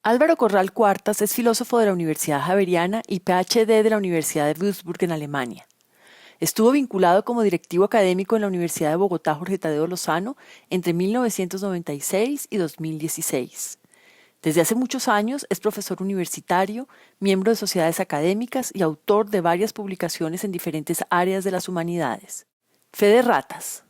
Álvaro Corral Cuartas es filósofo de la Universidad Javeriana y PhD de la Universidad de Würzburg en Alemania. Estuvo vinculado como directivo académico en la Universidad de Bogotá Jorge Tadeo Lozano entre 1996 y 2016. Desde hace muchos años es profesor universitario, miembro de sociedades académicas y autor de varias publicaciones en diferentes áreas de las humanidades. Fe de Ratas.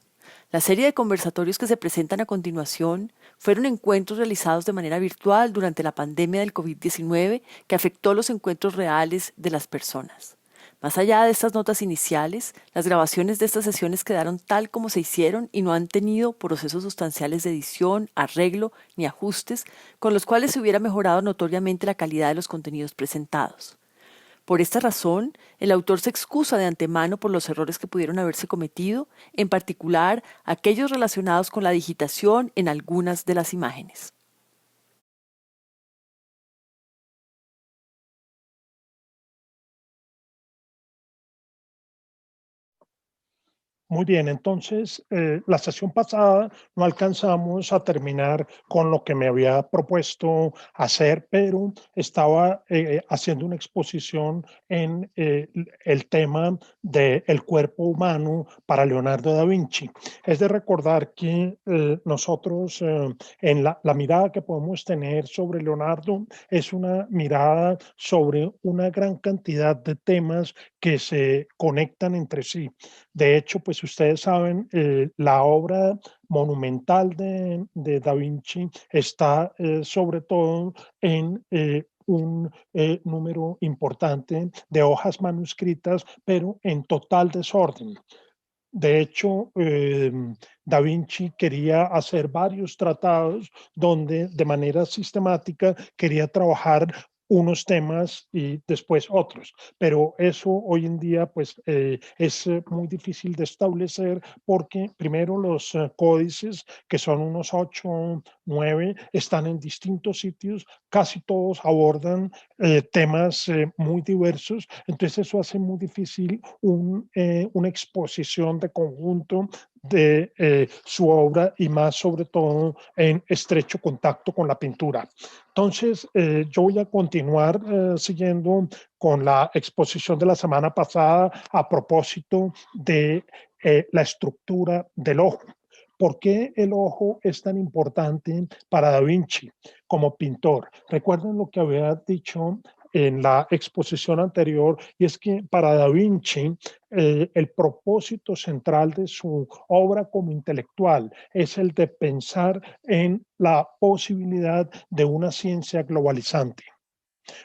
La serie de conversatorios que se presentan a continuación fueron encuentros realizados de manera virtual durante la pandemia del COVID-19 que afectó los encuentros reales de las personas. Más allá de estas notas iniciales, las grabaciones de estas sesiones quedaron tal como se hicieron y no han tenido procesos sustanciales de edición, arreglo ni ajustes con los cuales se hubiera mejorado notoriamente la calidad de los contenidos presentados. Por esta razón, el autor se excusa de antemano por los errores que pudieron haberse cometido, en particular aquellos relacionados con la digitación en algunas de las imágenes. Muy bien, entonces la sesión pasada no alcanzamos a terminar con lo que me había propuesto hacer, pero estaba haciendo una exposición en el tema del cuerpo humano para Leonardo da Vinci. Es de recordar que nosotros en la mirada que podemos tener sobre Leonardo es una mirada sobre una gran cantidad de temas que se conectan entre sí. De hecho, pues ustedes saben, la obra monumental de Da Vinci está sobre todo en un número importante de hojas manuscritas, pero en total desorden. De hecho, Da Vinci quería hacer varios tratados donde de manera sistemática quería trabajar unos temas y después otros. Pero eso hoy en día pues es muy difícil de establecer porque primero los códices, que son unos 8, 9, están en distintos sitios, casi todos abordan temas muy diversos, entonces eso hace muy difícil una exposición de conjunto de su obra y más sobre todo en estrecho contacto con la pintura. Entonces, yo voy a continuar siguiendo con la exposición de la semana pasada a propósito de la estructura del ojo. ¿Por qué el ojo es tan importante para Da Vinci como pintor? Recuerden lo que había dicho en la exposición anterior, y es que para Da Vinci el propósito central de su obra como intelectual es el de pensar en la posibilidad de una ciencia globalizante.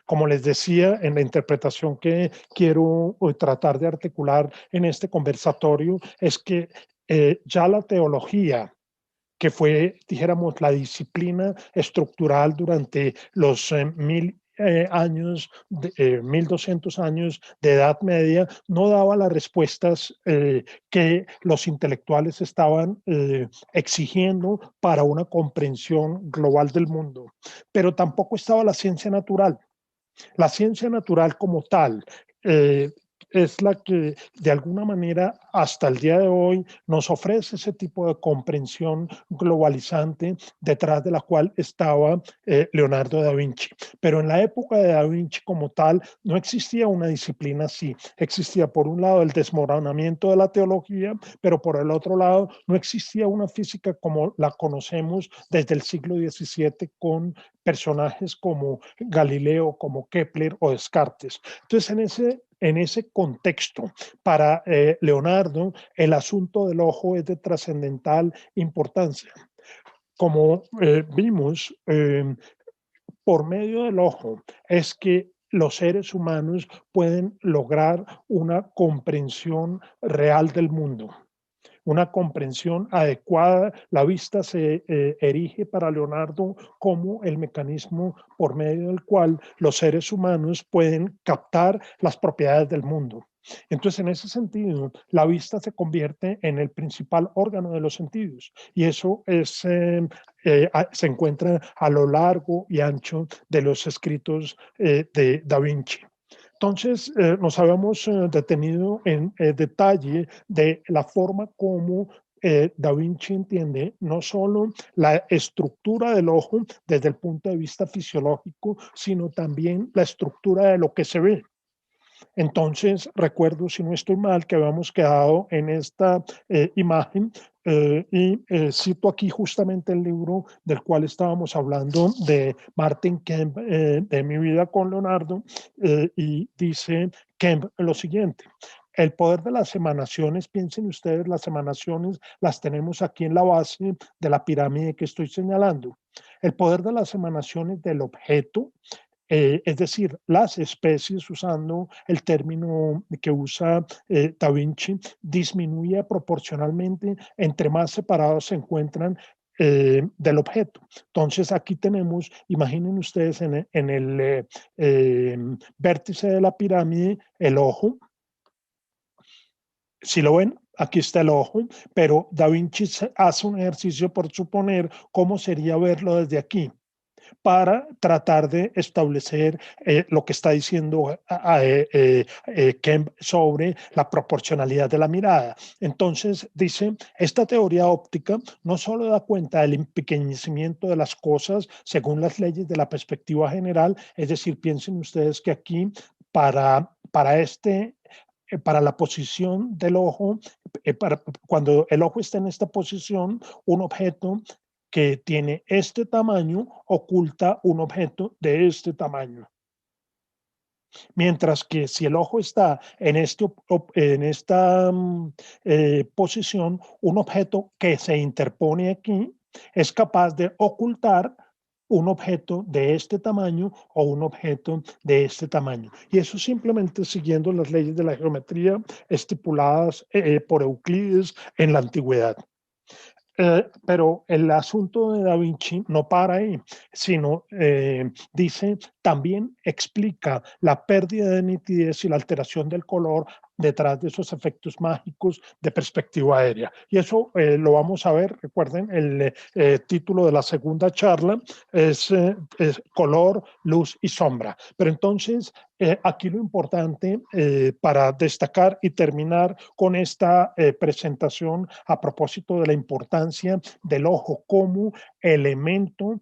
Como les decía, en la interpretación que quiero tratar de articular en este conversatorio, es que ya la teología, que fue, dijéramos, la disciplina estructural durante los 1000 años, 1200 años de Edad Media, no daba las respuestas que los intelectuales estaban exigiendo para una comprensión global del mundo. Pero tampoco estaba la ciencia natural. La ciencia natural como tal eh, es la que de alguna manera hasta el día de hoy nos ofrece ese tipo de comprensión globalizante detrás de la cual estaba Leonardo da Vinci. Pero en la época de da Vinci como tal no existía una disciplina así. Existía por un lado el desmoronamiento de la teología, pero por el otro lado no existía una física como la conocemos desde el siglo XVII con personajes como Galileo, como Kepler o Descartes. Entonces, en ese contexto, para Leonardo, el asunto del ojo es de trascendental importancia. Como vimos, por medio del ojo es que los seres humanos pueden lograr una comprensión real del mundo, una comprensión adecuada. La vista se erige para Leonardo como el mecanismo por medio del cual los seres humanos pueden captar las propiedades del mundo. Entonces, en ese sentido, la vista se convierte en el principal órgano de los sentidos y eso se encuentra a lo largo y ancho de los escritos de Da Vinci. Entonces, nos habíamos detenido en detalle de la forma como Da Vinci entiende no solo la estructura del ojo desde el punto de vista fisiológico, sino también la estructura de lo que se ve. Entonces, recuerdo, si no estoy mal, que habíamos quedado en esta imagen cito aquí justamente el libro del cual estábamos hablando de Martin Kemp, de Mi vida con Leonardo, y dice Kemp lo siguiente. El poder de las emanaciones, piensen ustedes, las emanaciones las tenemos aquí en la base de la pirámide que estoy señalando. El poder de las emanaciones del objeto, es decir, las especies, usando el término que usa Da Vinci, disminuye proporcionalmente entre más separados se encuentran del objeto. Entonces aquí tenemos, imaginen ustedes en el vértice de la pirámide, el ojo. Si lo ven, aquí está el ojo, pero Da Vinci hace un ejercicio por suponer cómo sería verlo desde aquí, para tratar de establecer lo que está diciendo Kemp sobre la proporcionalidad de la mirada. Entonces dice, esta teoría óptica no solo da cuenta del empequeñecimiento de las cosas según las leyes de la perspectiva general, es decir, piensen ustedes que aquí para la posición del ojo, cuando el ojo está en esta posición, un objeto que tiene este tamaño oculta un objeto de este tamaño. Mientras que si el ojo está en esta posición, un objeto que se interpone aquí es capaz de ocultar un objeto de este tamaño o un objeto de este tamaño. Y eso simplemente siguiendo las leyes de la geometría estipuladas por Euclides en la antigüedad. Pero el asunto de Da Vinci no para ahí, sino dice, también explica la pérdida de nitidez y la alteración del color detrás de esos efectos mágicos de perspectiva aérea. Y eso lo vamos a ver, recuerden, el título de la segunda charla es color, luz y sombra. Pero entonces, aquí lo importante para destacar y terminar con esta presentación a propósito de la importancia del ojo como elemento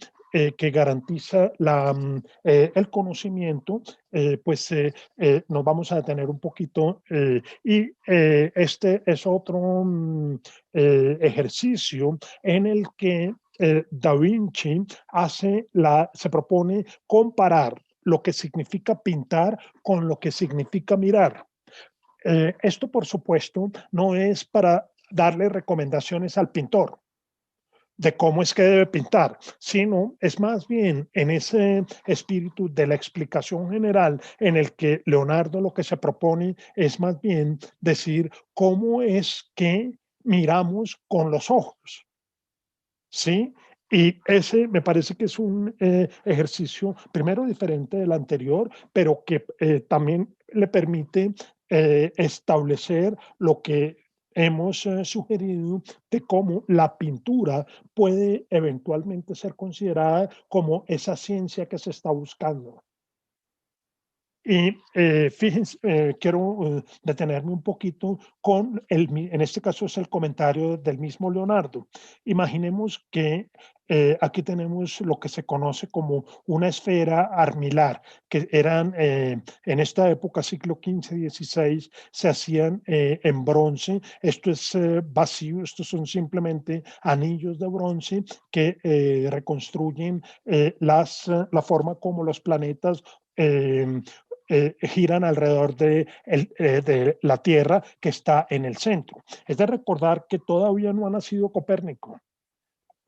que garantiza el conocimiento, nos vamos a detener un poquito este es otro ejercicio en el que Da Vinci se propone comparar lo que significa pintar con lo que significa mirar. Esto, por supuesto, no es para darle recomendaciones al pintor de cómo es que debe pintar, sino es más bien en ese espíritu de la explicación general en el que Leonardo lo que se propone es más bien decir cómo es que miramos con los ojos, ¿sí? Y ese me parece que es un ejercicio, primero diferente del anterior, pero que también le permite establecer lo que hemos sugerido de cómo la pintura puede eventualmente ser considerada como esa ciencia que se está buscando. Y fíjense, quiero detenerme un poquito en este caso es el comentario del mismo Leonardo. Imaginemos que aquí tenemos lo que se conoce como una esfera armilar, que eran en esta época, siglo XV-XVI, se hacían en bronce. Esto es vacío, estos son simplemente anillos de bronce que reconstruyen la forma como los planetas eh, giran alrededor de la Tierra que está en el centro. Es de recordar que todavía no ha nacido Copérnico.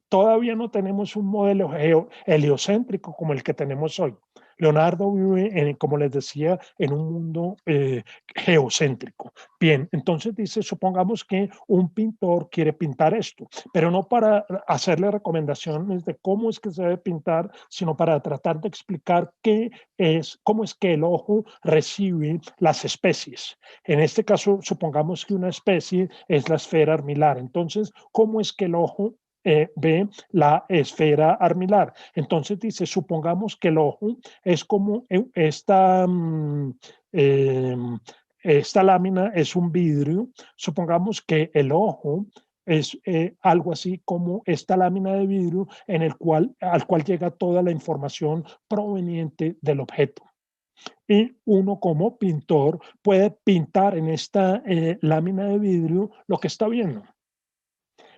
Todavía no tenemos un modelo heliocéntrico como el que tenemos hoy. Leonardo vive, como les decía, en un mundo geocéntrico. Bien, entonces dice, supongamos que un pintor quiere pintar esto, pero no para hacerle recomendaciones de cómo es que se debe pintar, sino para tratar de explicar cómo es que el ojo recibe las especies. En este caso, supongamos que una especie es la esfera armilar. Entonces, ¿cómo es que el ojo ve la esfera armilar? Entonces dice, supongamos que el ojo es como esta lámina es un vidrio. Supongamos que el ojo es algo así como esta lámina de vidrio al cual llega toda la información proveniente del objeto. Y uno como pintor puede pintar en esta lámina de vidrio lo que está viendo.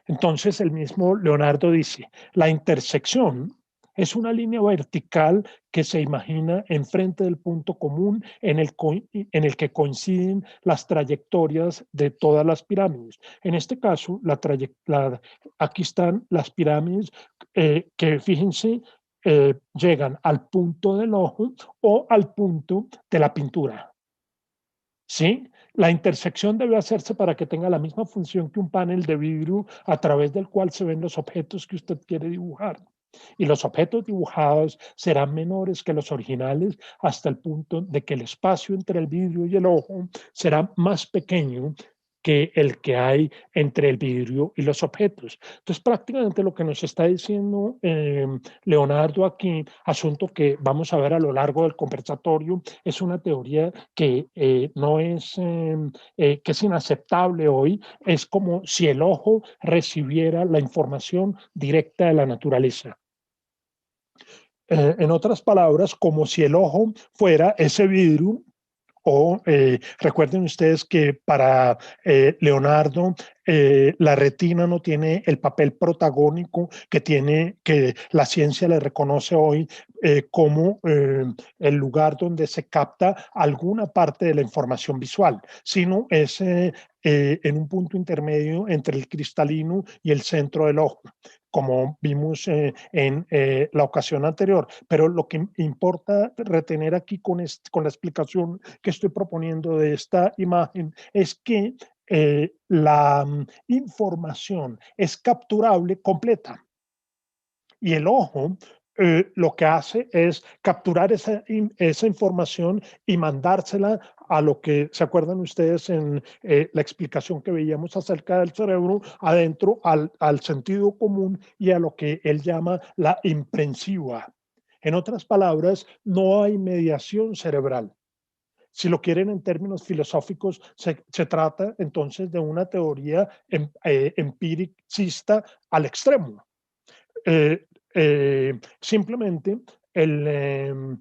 Entonces el mismo Leonardo dice, la intersección es una línea vertical que se imagina enfrente del punto común en el que coinciden las trayectorias de todas las pirámides. En este caso, aquí están las pirámides que, fíjense, llegan al punto del ojo o al punto de la pintura. ¿Sí? La intersección debe hacerse para que tenga la misma función que un panel de vidrio a través del cual se ven los objetos que usted quiere dibujar. Y los objetos dibujados serán menores que los originales hasta el punto de que el espacio entre el vidrio y el ojo será más pequeño que el que hay entre el vidrio y los objetos. Entonces, prácticamente lo que nos está diciendo Leonardo aquí, asunto que vamos a ver a lo largo del conversatorio, es una teoría que no es, que es inaceptable hoy, es como si el ojo recibiera la información directa de la naturaleza. En otras palabras, como si el ojo fuera ese vidrio o recuerden ustedes que para Leonardo la retina no tiene el papel protagónico que la ciencia le reconoce hoy como el lugar donde se capta alguna parte de la información visual, sino es en un punto intermedio entre el cristalino y el centro del ojo, como vimos en la ocasión anterior. Pero lo que importa retener aquí con la explicación que estoy proponiendo de esta imagen es que la información es capturable completa y el ojo lo que hace es capturar esa información y mandársela a lo que, ¿se acuerdan ustedes en la explicación que veíamos acerca del cerebro? Adentro al sentido común y a lo que él llama la imprensiva. En otras palabras, no hay mediación cerebral. Si lo quieren en términos filosóficos, se trata entonces de una teoría empiricista al extremo. Simplemente el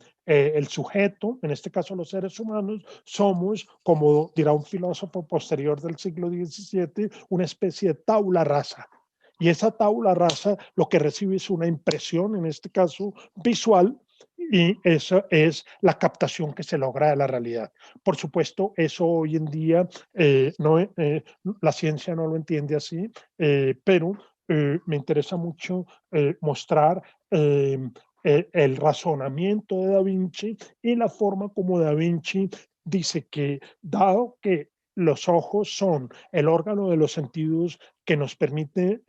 sujeto, en este caso los seres humanos, somos, como dirá un filósofo posterior del siglo XVII, una especie de tabula rasa. Y esa tabula rasa lo que recibe es una impresión, en este caso visual, y esa es la captación que se logra de la realidad. Por supuesto, eso hoy en día la ciencia no lo entiende así, pero me interesa mucho mostrar el razonamiento de Da Vinci y la forma como Da Vinci dice que, dado que los ojos son el órgano de los sentidos que nos permite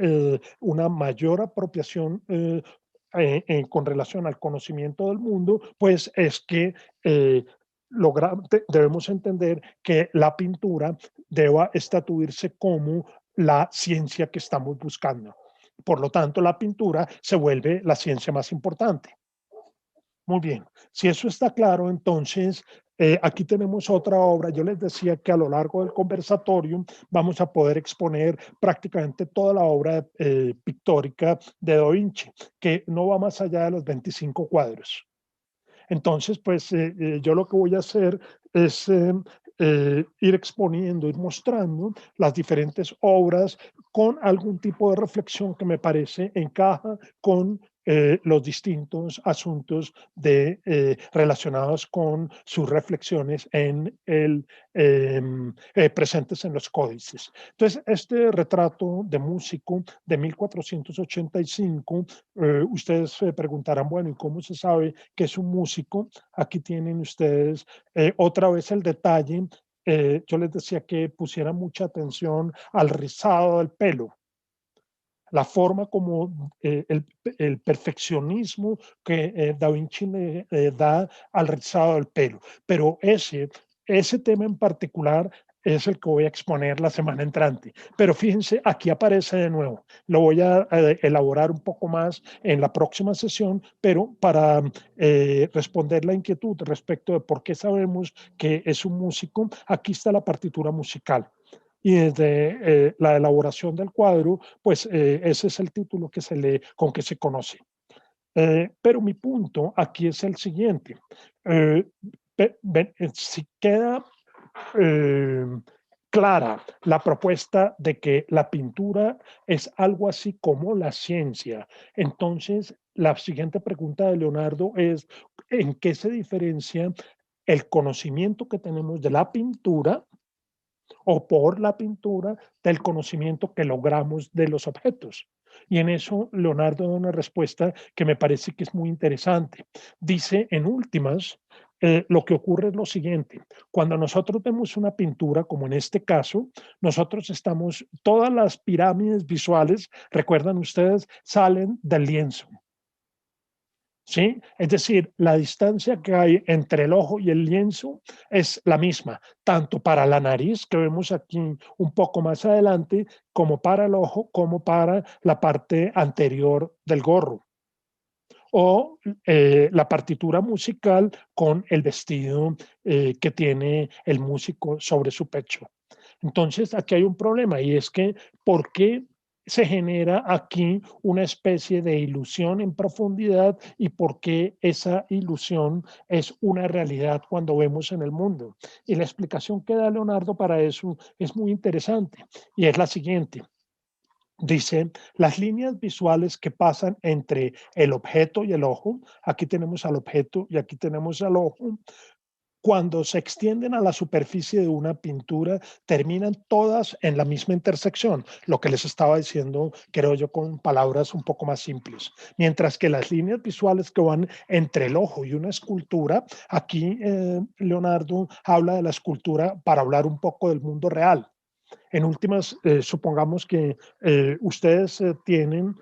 una mayor apropiación con relación al conocimiento del mundo, pues es que debemos entender que la pintura deba estatuirse como la ciencia que estamos buscando. Por lo tanto, la pintura se vuelve la ciencia más importante. Muy bien, si eso está claro, entonces aquí tenemos otra obra. Yo les decía que a lo largo del conversatorio vamos a poder exponer prácticamente toda la obra pictórica de Da Vinci, que no va más allá de los 25 cuadros. Entonces, pues yo lo que voy a hacer es ir exponiendo, ir mostrando las diferentes obras con algún tipo de reflexión que me parece encaja con los distintos asuntos relacionados con sus reflexiones presentes en los códices. Entonces, este retrato de músico de 1485, ustedes se preguntarán, bueno, ¿y cómo se sabe que es un músico? Aquí tienen ustedes otra vez el detalle. Yo les decía que pusieran mucha atención al rizado del pelo, la forma como el perfeccionismo que Da Vinci le da al rizado del pelo. Pero ese tema en particular es el que voy a exponer la semana entrante. Pero fíjense, aquí aparece de nuevo. Lo voy a elaborar un poco más en la próxima sesión, pero para responder la inquietud respecto de por qué sabemos que es un músico, aquí está la partitura musical. y desde la elaboración del cuadro, pues ese es el título con que se conoce. Pero mi punto aquí es el siguiente. Eh, si queda eh, clara la propuesta de que la pintura es algo así como la ciencia, entonces la siguiente pregunta de Leonardo es, ¿en qué se diferencia el conocimiento que tenemos de la pintura o por la pintura del conocimiento que logramos de los objetos? Y en eso Leonardo da una respuesta que me parece que es muy interesante. Dice, en últimas, lo que ocurre es lo siguiente, cuando nosotros vemos una pintura, como en este caso, nosotros estamos, todas las pirámides visuales, recuerdan ustedes, salen del lienzo. ¿Sí? Es decir, la distancia que hay entre el ojo y el lienzo es la misma, tanto para la nariz, que vemos aquí un poco más adelante, como para el ojo, como para la parte anterior del gorro. O la partitura musical con el vestido que tiene el músico sobre su pecho. Entonces, aquí hay un problema y es que, ¿por qué se genera aquí una especie de ilusión en profundidad y por qué esa ilusión es una realidad cuando vemos en el mundo? Y la explicación que da Leonardo para eso es muy interesante y es la siguiente. Dice, las líneas visuales que pasan entre el objeto y el ojo, aquí tenemos al objeto y aquí tenemos al ojo, cuando se extienden a la superficie de una pintura, terminan todas en la misma intersección, lo que les estaba diciendo, creo yo, con palabras un poco más simples. Mientras que las líneas visuales que van entre el ojo y una escultura, aquí Leonardo habla de la escultura para hablar un poco del mundo real. En últimas, supongamos que ustedes tienen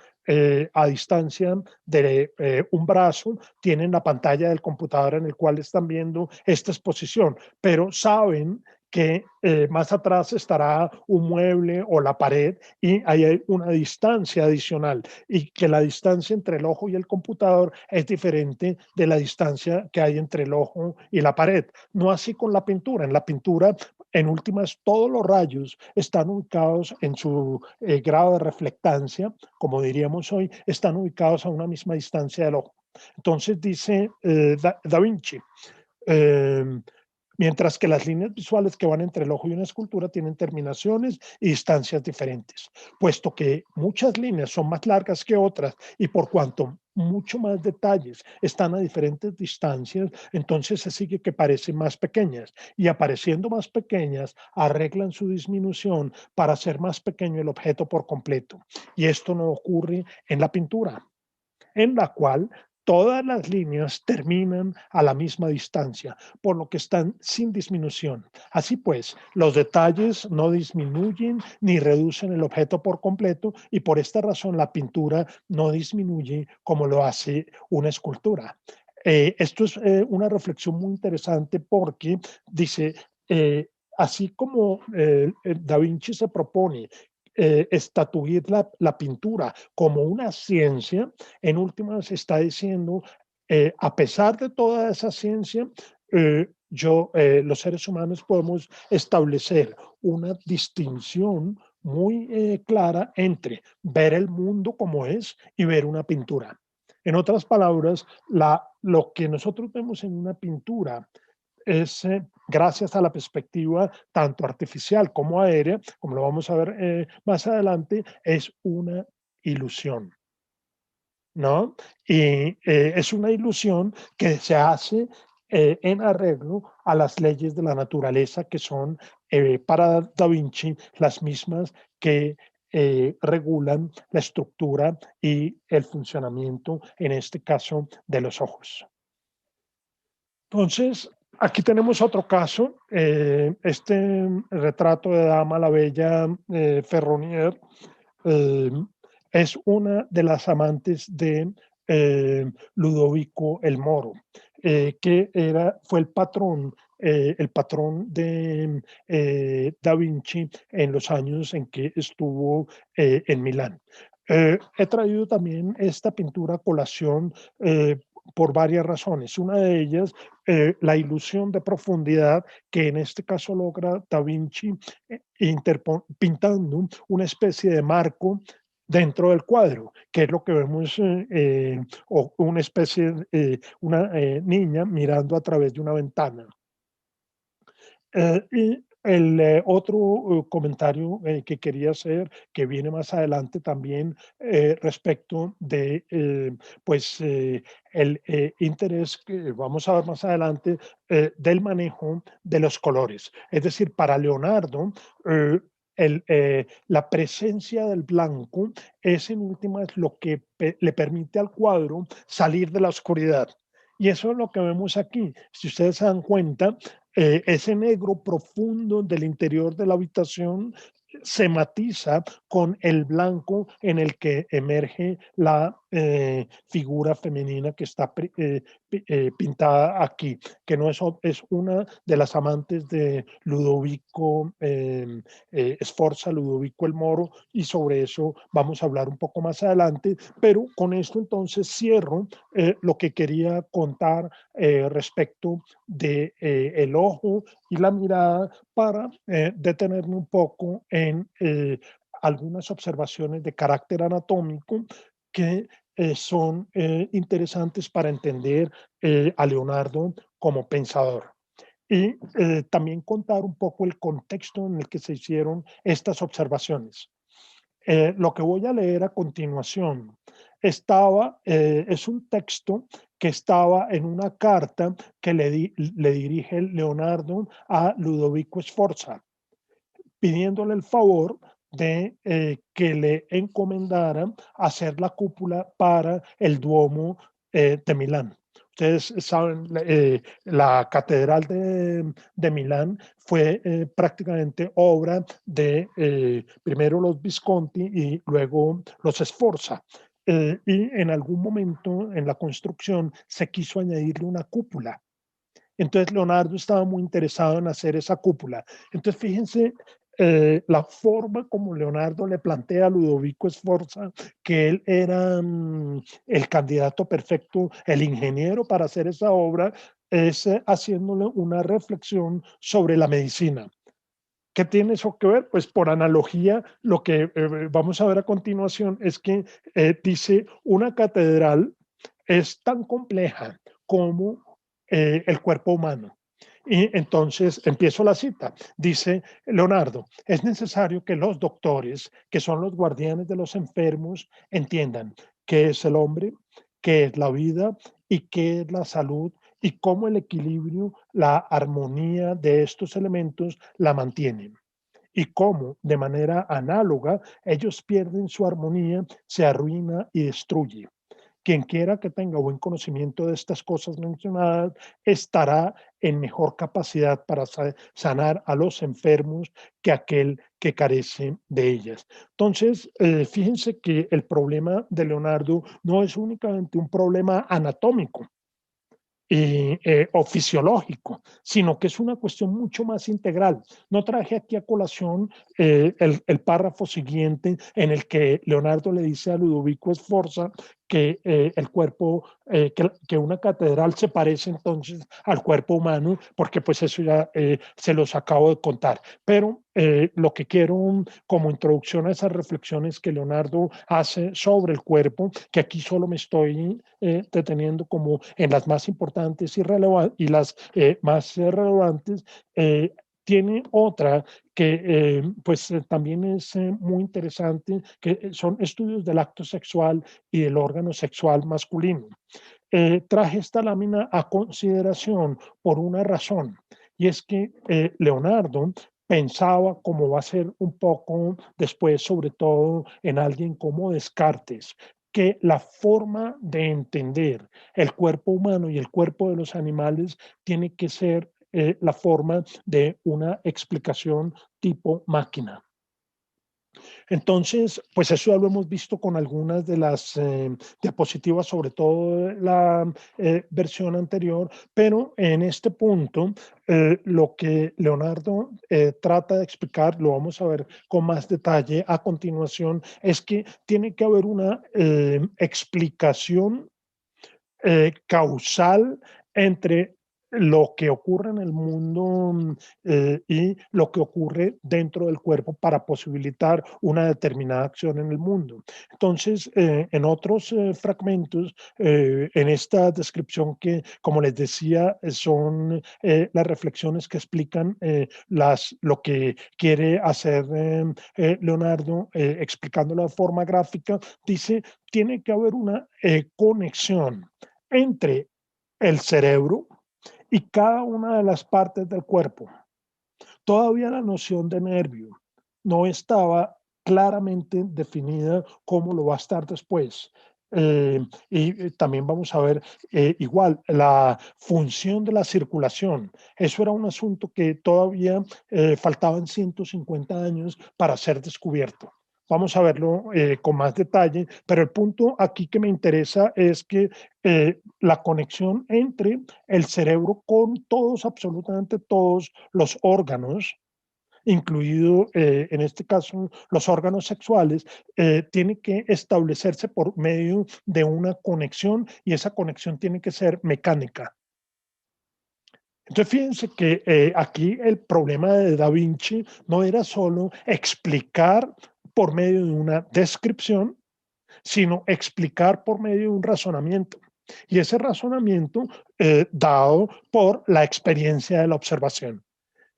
a distancia de un brazo, tienen la pantalla del computador en el cual están viendo esta exposición, pero saben que más atrás estará un mueble o la pared y hay una distancia adicional y que la distancia entre el ojo y el computador es diferente de la distancia que hay entre el ojo y la pared. No así con la pintura. En la pintura, en últimas, todos los rayos están ubicados en su grado de reflectancia, como diríamos hoy, están ubicados a una misma distancia del ojo. Entonces dice da Vinci, eh, mientras que las líneas visuales que van entre el ojo y una escultura tienen terminaciones y distancias diferentes, puesto que muchas líneas son más largas que otras y por cuanto mucho más detalles están a diferentes distancias, entonces se sigue que parecen más pequeñas y apareciendo más pequeñas arreglan su disminución para hacer más pequeño el objeto por completo. Y esto no ocurre en la pintura, en la cual todas las líneas terminan a la misma distancia, por lo que están sin disminución. Así pues, los detalles no disminuyen ni reducen el objeto por completo y por esta razón la pintura no disminuye como lo hace una escultura. Esto es una reflexión muy interesante porque dice, eh, así como Da Vinci se propone estatuir la pintura como una ciencia, en últimas está diciendo, a pesar de toda esa ciencia, los seres humanos podemos establecer una distinción muy clara entre ver el mundo como es y ver una pintura. En otras palabras, lo que nosotros vemos en una pintura es gracias a la perspectiva tanto artificial como aérea, como lo vamos a ver más adelante, es una ilusión, ¿no? Y es una ilusión que se hace en arreglo a las leyes de la naturaleza que son para Da Vinci las mismas que regulan la estructura y el funcionamiento, en este caso, de los ojos. Entonces, aquí tenemos otro caso, este retrato de Dama la Bella Ferronier eh, es una de las amantes de Ludovico el Moro, fue el patrón de Da Vinci en los años en que estuvo en Milán. He traído también esta pintura a colación por varias razones. Una de ellas, la ilusión de profundidad que en este caso logra Da Vinci pintando una especie de marco dentro del cuadro, que es lo que vemos, o una especie, una niña mirando a través de una ventana. Y el otro comentario que quería hacer, que viene más adelante también, respecto de pues el interés que vamos a ver más adelante del manejo de los colores. Es decir, para Leonardo, eh, la presencia del blanco es en últimas lo que le permite al cuadro salir de la oscuridad. Y eso es lo que vemos aquí. Si ustedes se dan cuenta, ese negro profundo del interior de la habitación se matiza con el blanco en el que emerge la figura femenina que está pintada aquí, que no es una de las amantes de Ludovico Sforza, Ludovico el Moro, y sobre eso vamos a hablar un poco más adelante, pero con esto entonces cierro lo que quería contar respecto de el ojo y la mirada para detenerme un poco en algunas observaciones de carácter anatómico que son interesantes para entender a Leonardo como pensador. Y también contar un poco el contexto en el que se hicieron estas observaciones. Lo que voy a leer a continuación es un texto que estaba en una carta que le dirige Leonardo a Ludovico Sforza, pidiéndole el favor de que le encomendaran hacer la cúpula para el Duomo de Milán. Ustedes saben, la Catedral de Milán fue prácticamente obra de primero los Visconti y luego los Sforza. Y en algún momento en la construcción se quiso añadirle una cúpula. Entonces Leonardo estaba muy interesado en hacer esa cúpula. Entonces fíjense la forma como Leonardo le plantea a Ludovico Sforza que él era el candidato perfecto, el ingeniero para hacer esa obra, es haciéndole una reflexión sobre la medicina. ¿Qué tiene eso que ver? Pues por analogía, lo que vamos a ver a continuación es que dice, una catedral es tan compleja como el cuerpo humano. Y entonces empiezo la cita. Dice Leonardo, es necesario que los doctores, que son los guardianes de los enfermos, entiendan qué es el hombre, qué es la vida y qué es la salud y cómo el equilibrio, la armonía de estos elementos la mantienen. Y cómo, de manera análoga, ellos pierden su armonía, se arruina y destruye. Quien quiera que tenga buen conocimiento de estas cosas mencionadas estará en mejor capacidad para sanar a los enfermos que aquel que carece de ellas. Entonces, fíjense que el problema de Leonardo no es únicamente un problema anatómico, o fisiológico, sino que es una cuestión mucho más integral. No traje aquí a colación el párrafo siguiente en el que Leonardo le dice a Ludovico Sforza que el cuerpo, que una catedral se parece entonces al cuerpo humano, porque pues eso ya se los acabo de contar. Pero lo que quiero como introducción a esas reflexiones que Leonardo hace sobre el cuerpo, que aquí solo me estoy deteniendo como en las más importantes y las más relevantes, tiene otra que pues también es muy interesante, que son estudios del acto sexual y del órgano sexual masculino. Traje esta lámina a consideración por una razón, y es que Leonardo pensaba, como va a ser un poco después, sobre todo en alguien como Descartes, que la forma de entender el cuerpo humano y el cuerpo de los animales tiene que ser la forma de una explicación tipo máquina. Entonces, pues eso ya lo hemos visto con algunas de las diapositivas, sobre todo la versión anterior, pero en este punto lo que Leonardo trata de explicar, lo vamos a ver con más detalle a continuación, es que tiene que haber una explicación causal entre lo que ocurre en el mundo y lo que ocurre dentro del cuerpo para posibilitar una determinada acción en el mundo. Entonces, en otros fragmentos, en esta descripción que, como les decía, son las reflexiones que explican lo que quiere hacer Leonardo, explicándolo de forma gráfica, dice, tiene que haber una conexión entre el cerebro y cada una de las partes del cuerpo. Todavía la noción de nervio no estaba claramente definida como lo va a estar después. Y también vamos a ver igual la función de la circulación. Eso era un asunto que todavía faltaban 150 años para ser descubierto. Vamos a verlo con más detalle, pero el punto aquí que me interesa es que la conexión entre el cerebro con todos, absolutamente todos los órganos, incluido en este caso los órganos sexuales, tiene que establecerse por medio de una conexión y esa conexión tiene que ser mecánica. Entonces, fíjense que aquí el problema de Da Vinci no era solo explicar por medio de una descripción, sino explicar por medio de un razonamiento. Y ese razonamiento dado por la experiencia de la observación.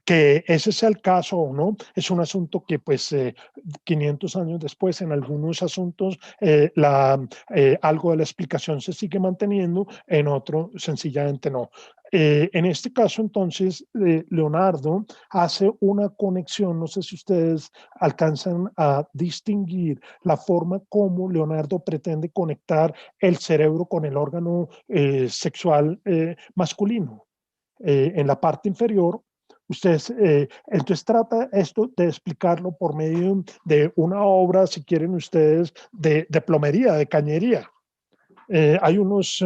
Que ese sea el caso o no, es un asunto que pues 500 años después en algunos asuntos algo de la explicación se sigue manteniendo, en otro sencillamente no. En este caso entonces Leonardo hace una conexión, no sé si ustedes alcanzan a distinguir la forma como Leonardo pretende conectar el cerebro con el órgano sexual masculino. En la parte inferior ustedes, entonces trata esto de explicarlo por medio de una obra, si quieren ustedes, de plomería, de cañería. Hay unos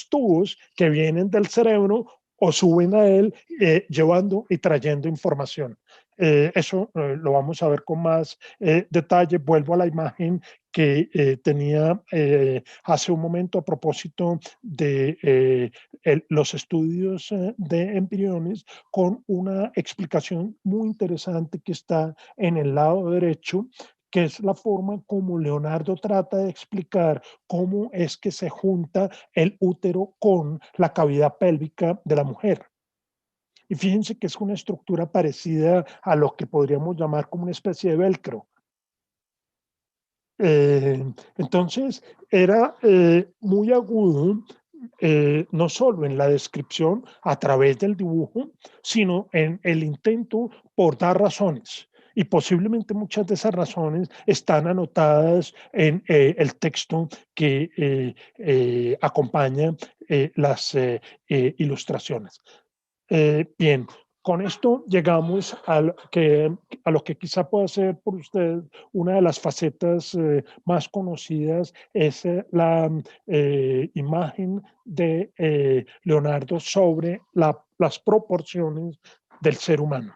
tubos que vienen del cerebro o suben a él llevando y trayendo información. Eso lo vamos a ver con más detalle. Vuelvo a la imagen que tenía hace un momento a propósito de los estudios de embriones con una explicación muy interesante que está en el lado derecho, que es la forma como Leonardo trata de explicar cómo es que se junta el útero con la cavidad pélvica de la mujer. Y fíjense que es una estructura parecida a lo que podríamos llamar como una especie de velcro. Eh, entonces, era muy agudo, no solo en la descripción a través del dibujo, sino en el intento por dar razones. Y posiblemente muchas de esas razones están anotadas en el texto que acompaña las ilustraciones. Bien, con esto llegamos a lo que quizá pueda ser por usted una de las facetas más conocidas, es la imagen de Leonardo sobre las proporciones del ser humano.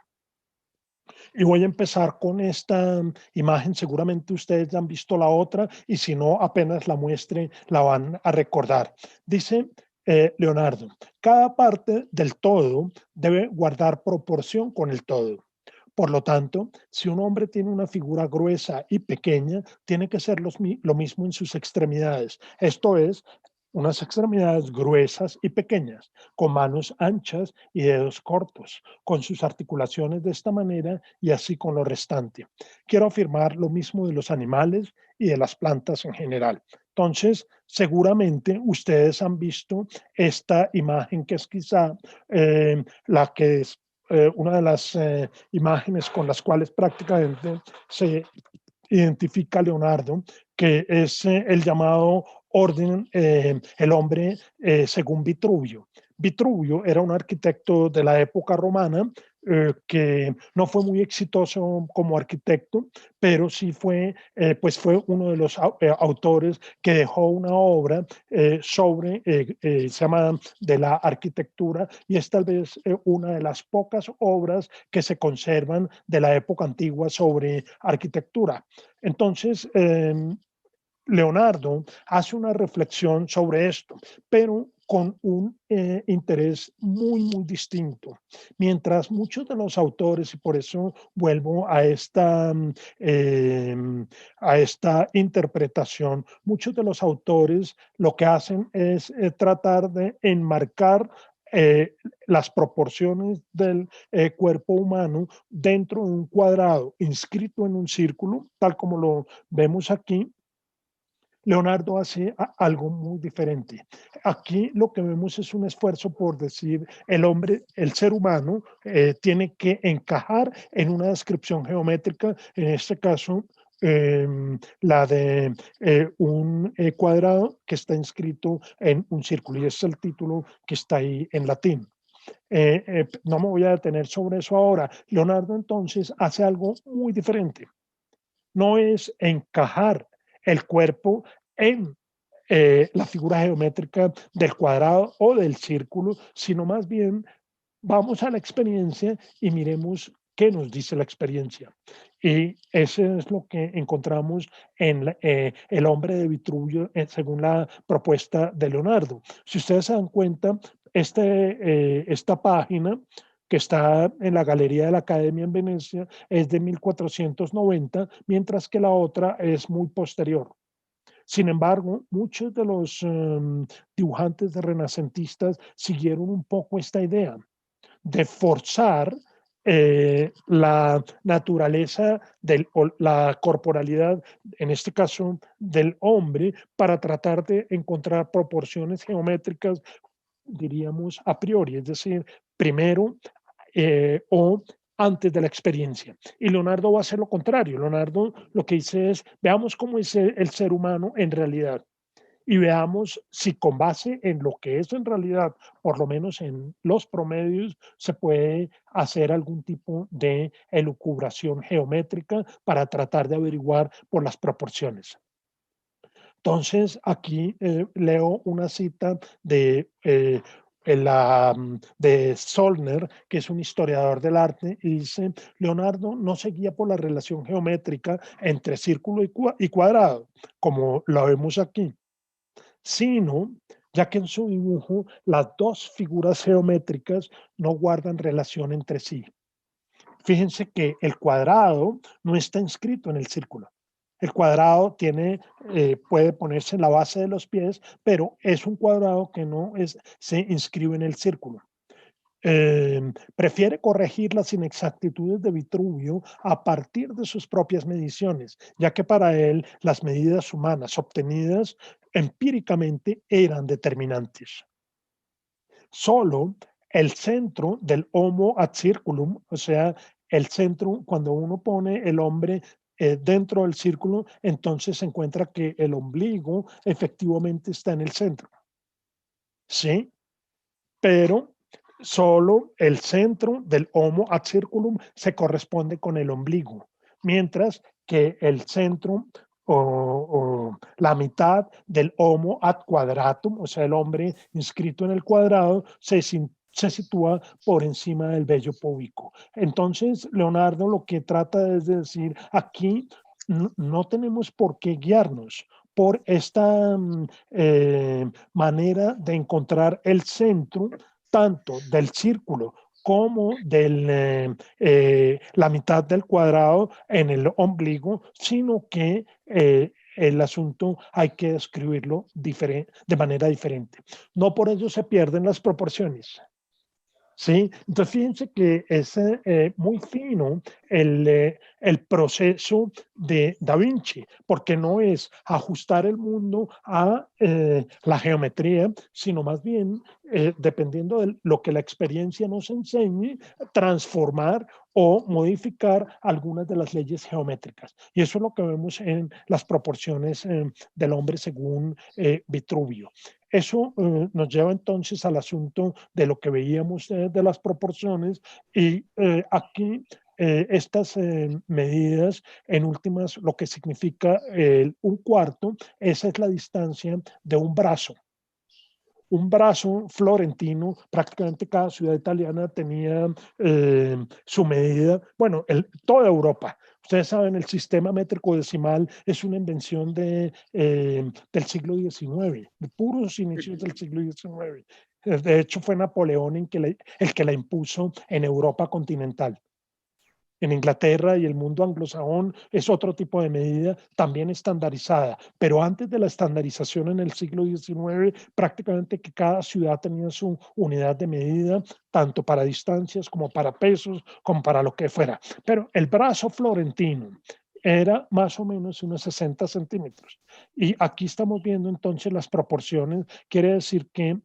Y voy a empezar con esta imagen, seguramente ustedes ya han visto la otra y si no, apenas la muestre, la van a recordar. Dice Leonardo, cada parte del todo debe guardar proporción con el todo. Por lo tanto, si un hombre tiene una figura gruesa y pequeña, tiene que ser lo mismo en sus extremidades. Esto es, unas extremidades gruesas y pequeñas, con manos anchas y dedos cortos, con sus articulaciones de esta manera y así con lo restante. Quiero afirmar lo mismo de los animales y de las plantas en general. Entonces, seguramente ustedes han visto esta imagen que es quizá la que es una de las imágenes con las cuales prácticamente se identifica Leonardo, que es el llamado orden, el hombre según Vitruvio. Vitruvio era un arquitecto de la época romana que no fue muy exitoso como arquitecto, pero sí fue, pues fue uno de los autores que dejó una obra sobre, se llama de la arquitectura, y es tal vez una de las pocas obras que se conservan de la época antigua sobre arquitectura. Entonces, Leonardo hace una reflexión sobre esto, pero con un interés muy distinto. Mientras muchos de los autores, y por eso vuelvo eh, a esta interpretación, muchos de los autores lo que hacen es tratar de enmarcar eh, las proporciones del cuerpo humano dentro de un cuadrado inscrito en un círculo, tal como lo vemos aquí. Leonardo hace algo muy diferente. Aquí lo que vemos es un esfuerzo por decir el hombre, el ser humano, tiene que encajar en una descripción geométrica, en este caso eh, la de un cuadrado que está inscrito en un círculo, y ese es el título que está ahí en latín. No me voy a detener sobre eso ahora. Leonardo entonces hace algo muy diferente. No es encajar el cuerpo en la figura geométrica del cuadrado o del círculo, sino más bien vamos a la experiencia y miremos qué nos dice la experiencia. Y eso es lo que encontramos en El hombre de Vitruvio, según la propuesta de Leonardo. Si ustedes se dan cuenta, esta página que está en la Galería de la Academia en Venecia es de 1490, mientras que la otra es muy posterior. Sin embargo, muchos de los dibujantes de renacentistas siguieron un poco esta idea de forzar la naturaleza, la corporalidad, en este caso del hombre, para tratar de encontrar proporciones geométricas, diríamos, a priori, es decir, primero o antes de la experiencia. Y Leonardo va a hacer lo contrario. Leonardo lo que dice es, veamos cómo es el ser humano en realidad y veamos si con base en lo que es en realidad, por lo menos en los promedios, se puede hacer algún tipo de elucubración geométrica para tratar de averiguar por las proporciones. Entonces, aquí leo una cita de Zollner, que es un historiador del arte, y dice, Leonardo no se guía por la relación geométrica entre círculo y cuadrado, como lo vemos aquí, sino ya que en su dibujo las dos figuras geométricas no guardan relación entre sí. Fíjense que el cuadrado no está inscrito en el círculo. El cuadrado puede ponerse en la base de los pies, pero es un cuadrado que no se inscribe en el círculo. Prefiere corregir las inexactitudes de Vitruvio a partir de sus propias mediciones, ya que para él las medidas humanas obtenidas empíricamente eran determinantes. Solo el centro del homo ad circulum, o sea, el centro, cuando uno pone el hombre dentro del círculo, entonces se encuentra que el ombligo efectivamente está en el centro. ¿Sí? Pero solo el centro del homo ad circulum se corresponde con el ombligo, mientras que el centro o la mitad del homo ad quadratum, o sea, el hombre inscrito en el cuadrado, se sitúa por encima del vello púbico. Entonces, Leonardo lo que trata es de decir, aquí no tenemos por qué guiarnos por esta manera de encontrar el centro tanto del círculo como de la mitad del cuadrado en el ombligo, sino que el asunto hay que describirlo de manera diferente. No por ello se pierden las proporciones. ¿Sí? Entonces, fíjense que es muy fino el proceso de Da Vinci, porque no es ajustar el mundo a la geometría, sino más bien, dependiendo de lo que la experiencia nos enseñe, transformar o modificar algunas de las leyes geométricas. Y eso es lo que vemos en las proporciones del hombre según Vitruvio. Eso nos lleva entonces al asunto de lo que veíamos de las proporciones y aquí estas medidas, en últimas, lo que significa un cuarto, esa es la distancia de un brazo. un brazo florentino, prácticamente cada ciudad italiana tenía su medida, bueno, toda Europa. Ustedes saben, el sistema métrico decimal es una invención del siglo XIX, de puros inicios del siglo XIX. De hecho, fue Napoleón el que la impuso en Europa continental. En Inglaterra y el mundo anglosajón es otro tipo de medida también estandarizada, pero antes de la estandarización en el siglo XIX, prácticamente que cada ciudad tenía su unidad de medida, tanto para distancias como para pesos, como para lo que fuera. Pero el brazo florentino era más o menos unos 60 centímetros. Y aquí estamos viendo entonces las proporciones, quiere decir que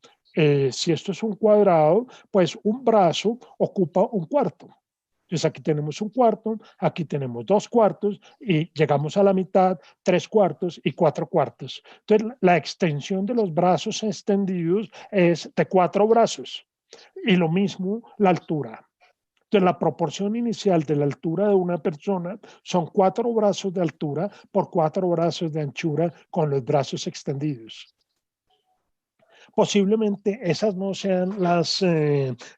si esto es un cuadrado, pues un brazo ocupa un cuarto. Entonces aquí tenemos un cuarto, aquí tenemos 2 cuartos y llegamos a la mitad, 3 cuartos y 4 cuartos. Entonces la extensión de los brazos extendidos es de 4 brazos y lo mismo la altura. Entonces la proporción inicial de la altura de una persona son 4 brazos de altura por 4 brazos de anchura con los brazos extendidos. Posiblemente esas no sean las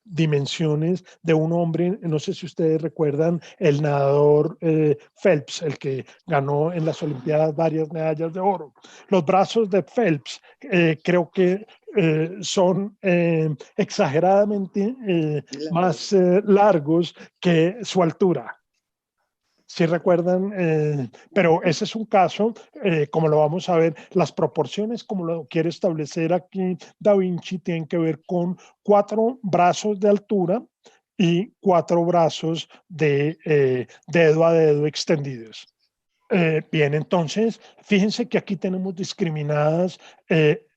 dimensiones de un hombre, no sé si ustedes recuerdan el nadador Phelps, el que ganó en las Olimpiadas varias medallas de oro. Los brazos de Phelps creo que son exageradamente más largos que su altura. Si recuerdan, pero ese es un caso, como lo vamos a ver, las proporciones, como lo quiere establecer aquí Da Vinci, tienen que ver con 4 brazos de altura y 4 brazos de dedo a dedo extendidos. Bien, entonces, fíjense que aquí tenemos discriminadas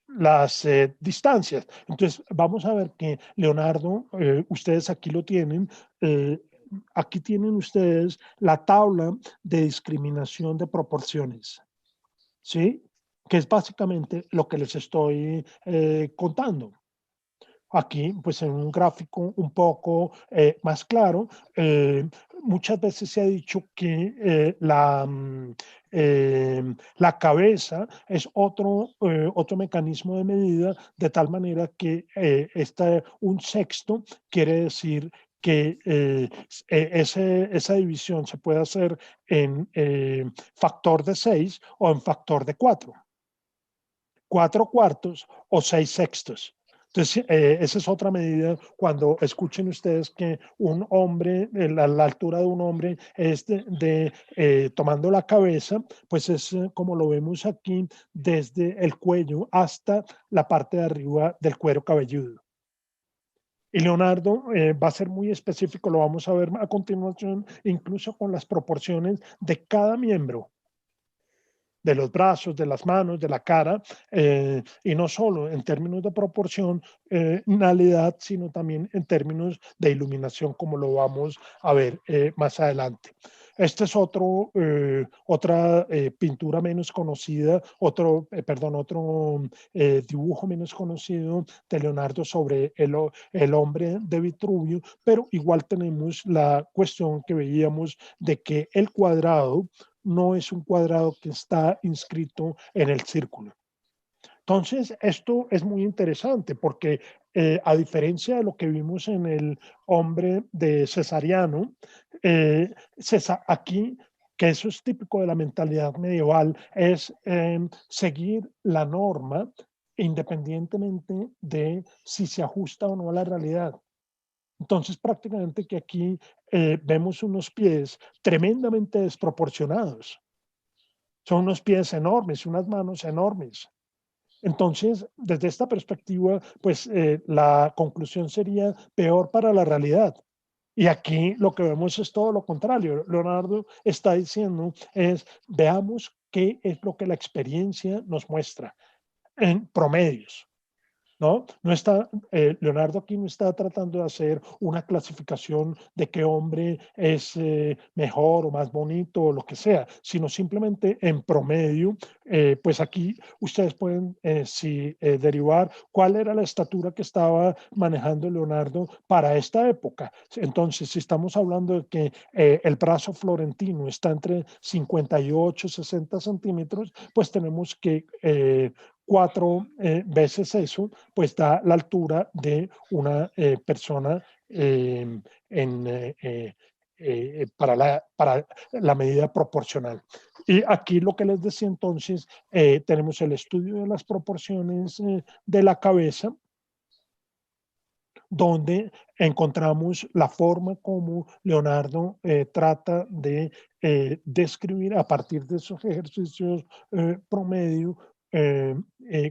las distancias. Entonces, vamos a ver que Leonardo, ustedes aquí lo tienen, aquí tienen ustedes la tabla de discriminación de proporciones, ¿sí? Que es básicamente lo que les estoy contando. Aquí, pues en un gráfico un poco más claro, muchas veces se ha dicho que la cabeza es otro mecanismo de medida, de tal manera que un sexto quiere decir que esa división se puede hacer en factor de 6 o en factor de 4. 4 cuartos o 6 sextos. Entonces, esa es otra medida cuando escuchen ustedes que un hombre, la altura de un hombre es tomando la cabeza, pues es como lo vemos aquí, desde el cuello hasta la parte de arriba del cuero cabelludo. Y Leonardo va a ser muy específico, lo vamos a ver a continuación, incluso con las proporciones de cada miembro de los brazos, de las manos, de la cara, y no solo en términos de proporcionalidad, sino también en términos de iluminación, como lo vamos a ver más adelante. Este es otra pintura menos conocida, otro dibujo menos conocido de Leonardo sobre el hombre de Vitruvio, pero igual tenemos la cuestión que veíamos de que el cuadrado no es un cuadrado que está inscrito en el círculo. Entonces, esto es muy interesante porque a diferencia de lo que vimos en el hombre de Cesariano, aquí, que eso es típico de la mentalidad medieval, es seguir la norma independientemente de si se ajusta o no a la realidad. Entonces, prácticamente que aquí vemos unos pies tremendamente desproporcionados. Son unos pies enormes, unas manos enormes. Entonces, desde esta perspectiva, pues la conclusión sería peor para la realidad. Y aquí lo que vemos es todo lo contrario. Leonardo está diciendo es, veamos qué es lo que la experiencia nos muestra en promedios. ¿No? Leonardo aquí no está tratando de hacer una clasificación de qué hombre es mejor o más bonito o lo que sea, sino simplemente en promedio, pues aquí ustedes pueden derivar cuál era la estatura que estaba manejando Leonardo para esta época. Entonces, si estamos hablando de que el brazo florentino está entre 58 y 60 centímetros, pues tenemos que 4 veces eso, pues da la altura de una persona para la medida proporcional. Y aquí lo que les decía entonces, tenemos el estudio de las proporciones de la cabeza, donde encontramos la forma como Leonardo trata de describir a partir de esos ejercicios promedio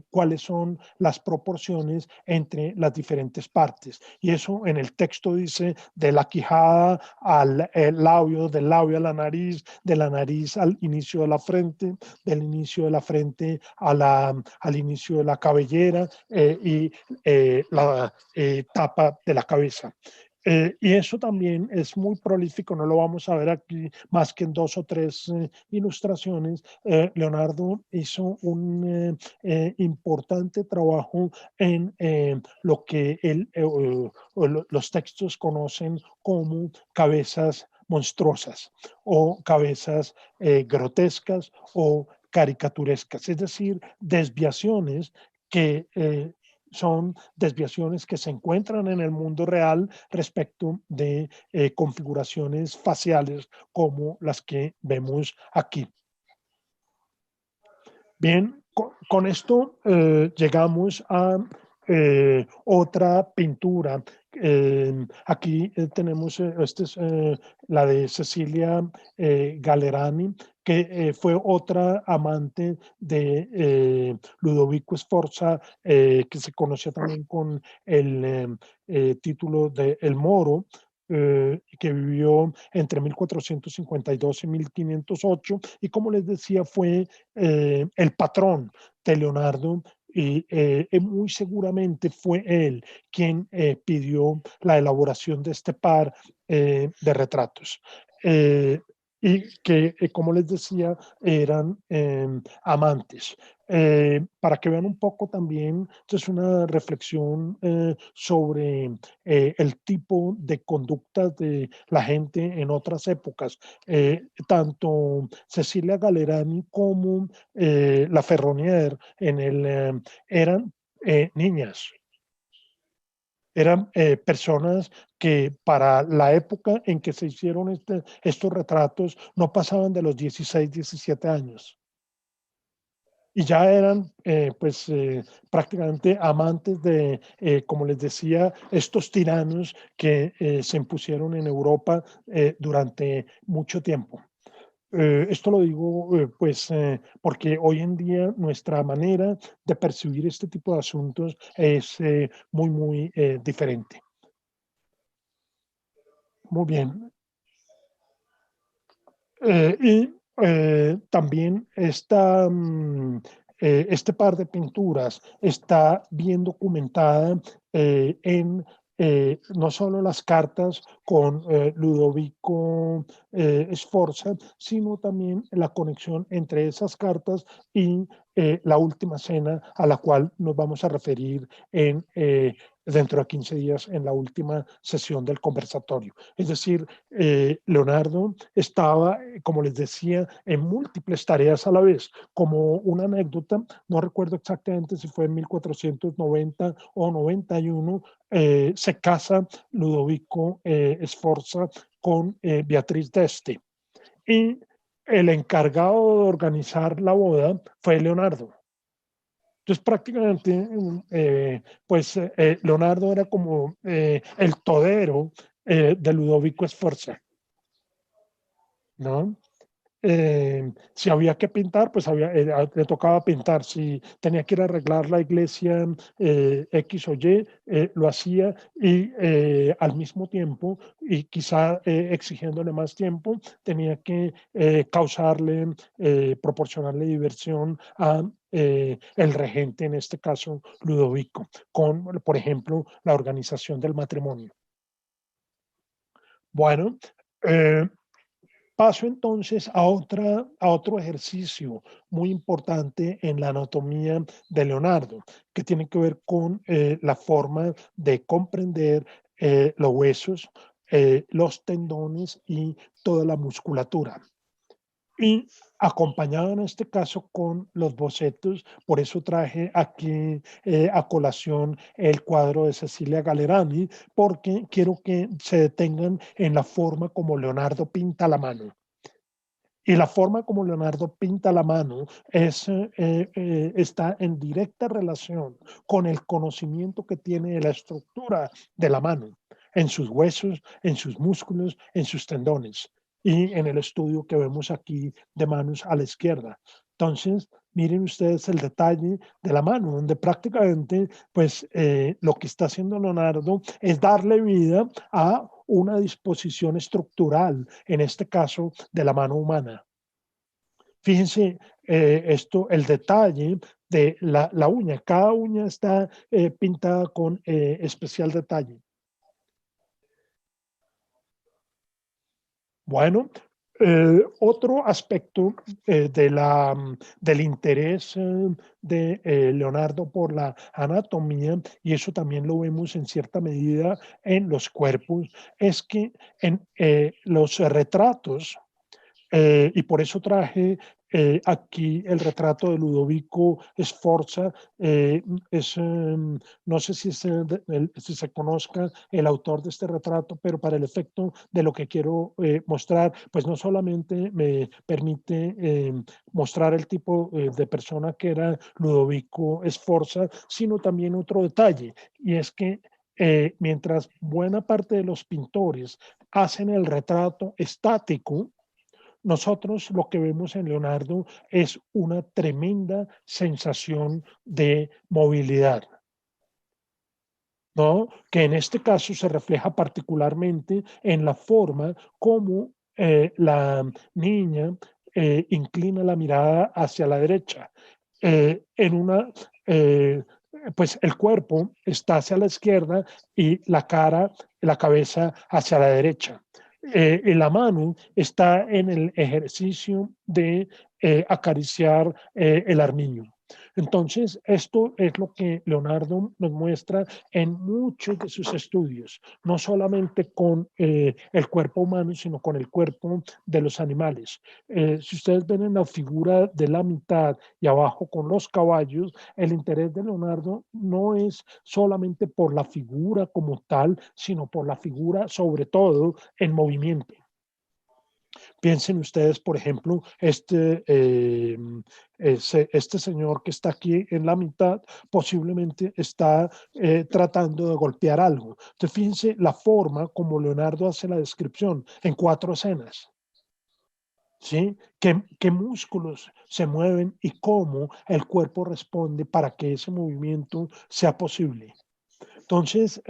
cuáles son las proporciones entre las diferentes partes. Y eso en el texto dice de la quijada al labio, del labio a la nariz, de la nariz al inicio de la frente, del inicio de la frente al inicio de la cabellera y la tapa de la cabeza. Y eso también es muy prolífico, no lo vamos a ver aquí más que en 2 o 3 ilustraciones. Leonardo hizo un importante trabajo en lo que los textos conocen como cabezas monstruosas o cabezas grotescas o caricaturescas, es decir, desviaciones que son desviaciones que se encuentran en el mundo real respecto de configuraciones faciales como las que vemos aquí. Bien, con esto llegamos a otra pintura. Aquí tenemos, esta es la de Cecilia Gallerani, que fue otra amante de Ludovico Sforza, que se conocía también con el título de El Moro, que vivió entre 1452 y 1508, y como les decía, fue el patrón de Leonardo y muy seguramente fue él quien pidió la elaboración de este par de retratos. Y que, como les decía, eran amantes. Para que vean un poco también, esto es una reflexión sobre el tipo de conductas de la gente en otras épocas. Tanto Cecilia Gallerani como la Ferronier eran niñas, eran personas que para la época en que se hicieron estos retratos no pasaban de los 16, 17 años. Y ya eran pues prácticamente amantes de, como les decía, estos tiranos que se impusieron en Europa durante mucho tiempo. Esto lo digo pues porque hoy en día nuestra manera de percibir este tipo de asuntos es muy diferente. Muy bien. Y también este par de pinturas está bien documentada en no solo las cartas con Ludovico Sforza, sino también la conexión entre esas cartas y la última cena a la cual nos vamos a referir dentro de 15 días en la última sesión del conversatorio. Es decir, Leonardo estaba, como les decía, en múltiples tareas a la vez. Como una anécdota, no recuerdo exactamente si fue en 1490 o 91, se casa Ludovico Sforza con Beatriz d'Este. Y el encargado de organizar la boda fue Leonardo. Entonces prácticamente, pues Leonardo era como el todero de Ludovico Sforza, ¿no? Si había que pintar, pues le tocaba pintar. Si tenía que ir a arreglar la iglesia X o Y, lo hacía y al mismo tiempo, y quizá exigiéndole más tiempo, tenía que proporcionarle diversión a el regente, en este caso Ludovico, con, por ejemplo, la organización del matrimonio. Bueno, eh, paso entonces a otro ejercicio muy importante en la anatomía de Leonardo, que tiene que ver con la forma de comprender los huesos, los tendones y toda la musculatura. Y acompañado en este caso con los bocetos, por eso traje aquí a colación el cuadro de Cecilia Galerani, porque quiero que se detengan en la forma como Leonardo pinta la mano. Y la forma como Leonardo pinta la mano está en directa relación con el conocimiento que tiene de la estructura de la mano, en sus huesos, en sus músculos, en sus tendones y en el estudio que vemos aquí de manos a la izquierda. Entonces, miren ustedes el detalle de la mano, donde prácticamente pues lo que está haciendo Leonardo es darle vida a una disposición estructural, en este caso de la mano humana. Fíjense esto, el detalle de la uña, cada uña está pintada con especial detalle. Bueno, otro aspecto del interés de Leonardo por la anatomía, y eso también lo vemos en cierta medida en los cuerpos, es que en los retratos, y por eso traje aquí el retrato de Ludovico Sforza. No sé si se conozca el autor de este retrato, pero para el efecto de lo que quiero mostrar, pues no solamente me permite mostrar el tipo de persona que era Ludovico Sforza, sino también otro detalle, y es que mientras buena parte de los pintores hacen el retrato estático, nosotros lo que vemos en Leonardo es una tremenda sensación de movilidad, ¿no? Que en este caso se refleja particularmente en la forma como la niña inclina la mirada hacia la derecha. En una, eh, pues el cuerpo está hacia la izquierda y la cara, la cabeza hacia la derecha. La mano está en el ejercicio de acariciar el armiño. Entonces, esto es lo que Leonardo nos muestra en muchos de sus estudios, no solamente con el cuerpo humano, sino con el cuerpo de los animales. Si ustedes ven en la figura de la mitad y abajo con los caballos, el interés de Leonardo no es solamente por la figura como tal, sino por la figura sobre todo en movimiento. Piensen ustedes, por ejemplo, este señor que está aquí en la mitad posiblemente está tratando de golpear algo. Entonces, fíjense la forma como Leonardo hace la descripción en 4 escenas. ¿Sí? ¿Qué músculos se mueven y cómo el cuerpo responde para que ese movimiento sea posible? Entonces,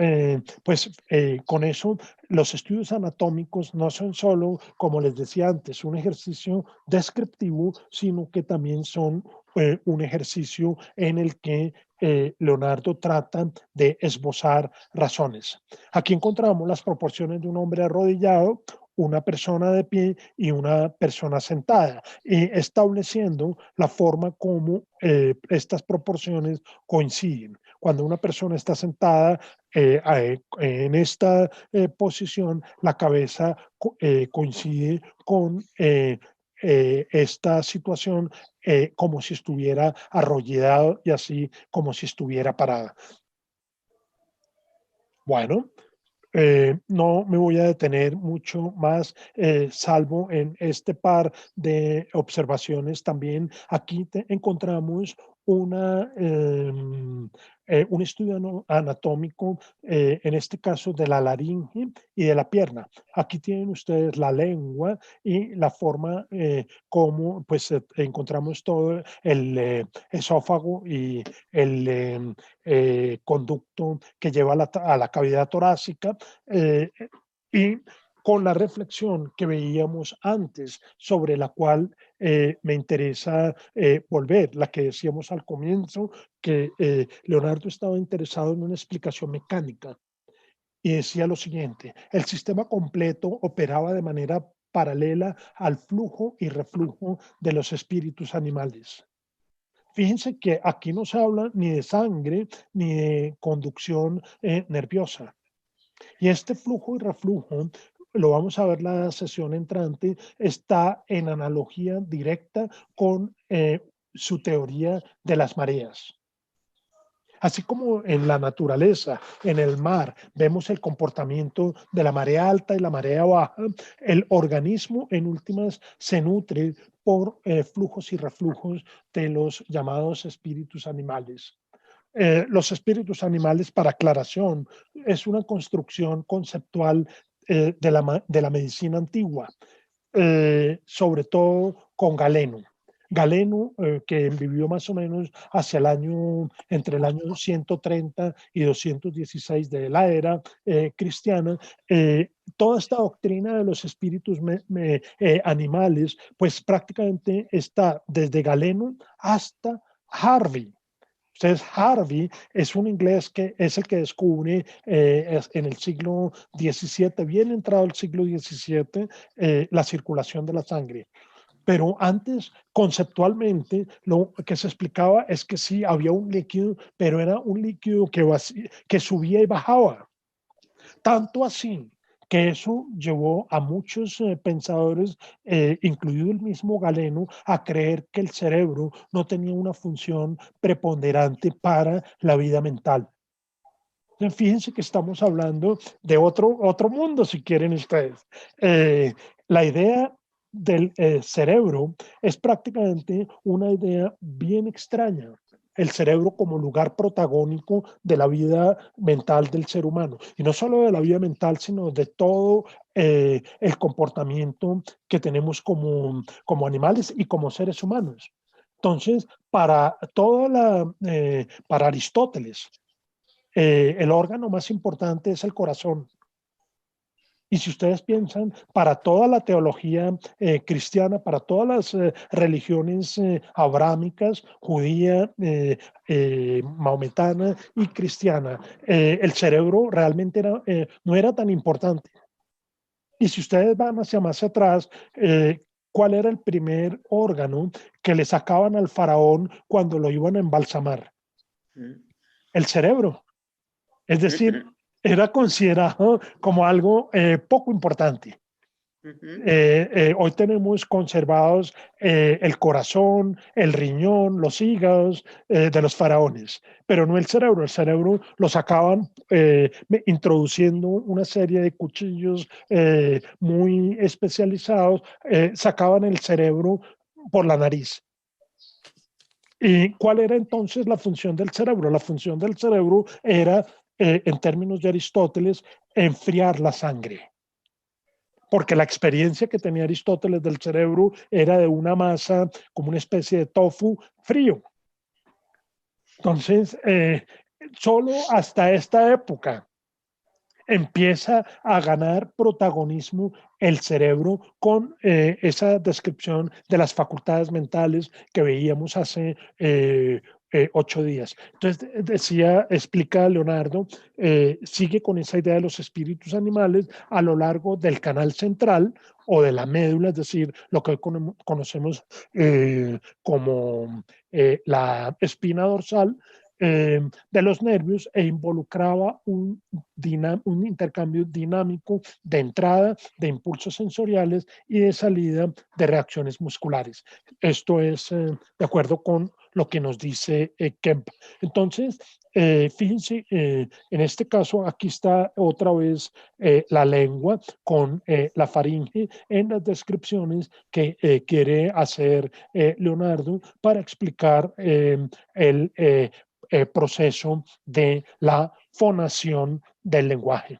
con eso, los estudios anatómicos no son solo, como les decía antes, un ejercicio descriptivo, sino que también son un ejercicio en el que Leonardo trata de esbozar razones. Aquí encontramos las proporciones de un hombre arrodillado, una persona de pie y una persona sentada, y estableciendo la forma como estas proporciones coinciden. Cuando una persona está sentada en esta posición, la cabeza coincide con esta situación como si estuviera arrollada y así como si estuviera parada. Bueno, no me voy a detener mucho más, salvo en este par de observaciones. También aquí encontramos un estudio anatómico, en este caso de la laringe y de la pierna. Aquí tienen ustedes la lengua y la forma como pues, encontramos todo el esófago y el conducto que lleva a la cavidad torácica, y con la reflexión que veíamos antes, sobre la cual me interesa volver, la que decíamos al comienzo, que Leonardo estaba interesado en una explicación mecánica y decía lo siguiente: el sistema completo operaba de manera paralela al flujo y reflujo de los espíritus animales. Fíjense que aquí no se habla ni de sangre ni de conducción nerviosa. Y este flujo y reflujo lo vamos a ver la sesión entrante, está en analogía directa con su teoría de las mareas. Así como en la naturaleza, en el mar, vemos el comportamiento de la marea alta y la marea baja, el organismo en últimas se nutre por flujos y reflujos de los llamados espíritus animales. Los espíritus animales, para aclaración, es una construcción conceptual de la medicina antigua, sobre todo con Galeno. Galeno, que vivió más o menos hacia el año, entre el año 130 y 216 de la era cristiana, toda esta doctrina de los espíritus animales, pues prácticamente está desde Galeno hasta Harvey. Entonces, Harvey es un inglés que es el que descubre en el siglo XVII, bien entrado el siglo XVII, la circulación de la sangre. Pero antes, conceptualmente, lo que se explicaba es que sí, había un líquido, pero era un líquido que subía y bajaba. Tanto así que eso llevó a muchos pensadores, incluido el mismo Galeno, a creer que el cerebro no tenía una función preponderante para la vida mental. Entonces, fíjense que estamos hablando de otro mundo, si quieren ustedes. La idea del cerebro es prácticamente una idea bien extraña. El cerebro como lugar protagónico de la vida mental del ser humano. Y no solo de la vida mental, sino de todo el comportamiento que tenemos como animales y como seres humanos. Entonces, para Aristóteles, el órgano más importante es el corazón. Y si ustedes piensan, para toda la teología cristiana, para todas las religiones abrámicas, judía, maometana y cristiana, el cerebro realmente no era tan importante. Y si ustedes van hacia más atrás, ¿cuál era el primer órgano que le sacaban al faraón cuando lo iban a embalsamar? El cerebro. Es decir, era considerado como algo poco importante. Hoy tenemos conservados el corazón, el riñón, los hígados de los faraones, pero no el cerebro. El cerebro lo sacaban introduciendo una serie de cuchillos muy especializados, sacaban el cerebro por la nariz. ¿Y cuál era entonces la función del cerebro? La función del cerebro era, en términos de Aristóteles, enfriar la sangre. Porque la experiencia que tenía Aristóteles del cerebro era de una masa como una especie de tofu frío. Entonces, solo hasta esta época empieza a ganar protagonismo el cerebro con esa descripción de las facultades mentales que veíamos hace 8 días. Entonces explica Leonardo, sigue con esa idea de los espíritus animales a lo largo del canal central o de la médula, es decir, lo que hoy conocemos como la espina dorsal, de los nervios, e involucraba un intercambio dinámico de entrada de impulsos sensoriales y de salida de reacciones musculares. Esto es de acuerdo con lo que nos dice Kemp. Entonces, fíjense, en este caso, aquí está otra vez la lengua con la faringe en las descripciones que quiere hacer Leonardo para explicar el proceso de la fonación del lenguaje.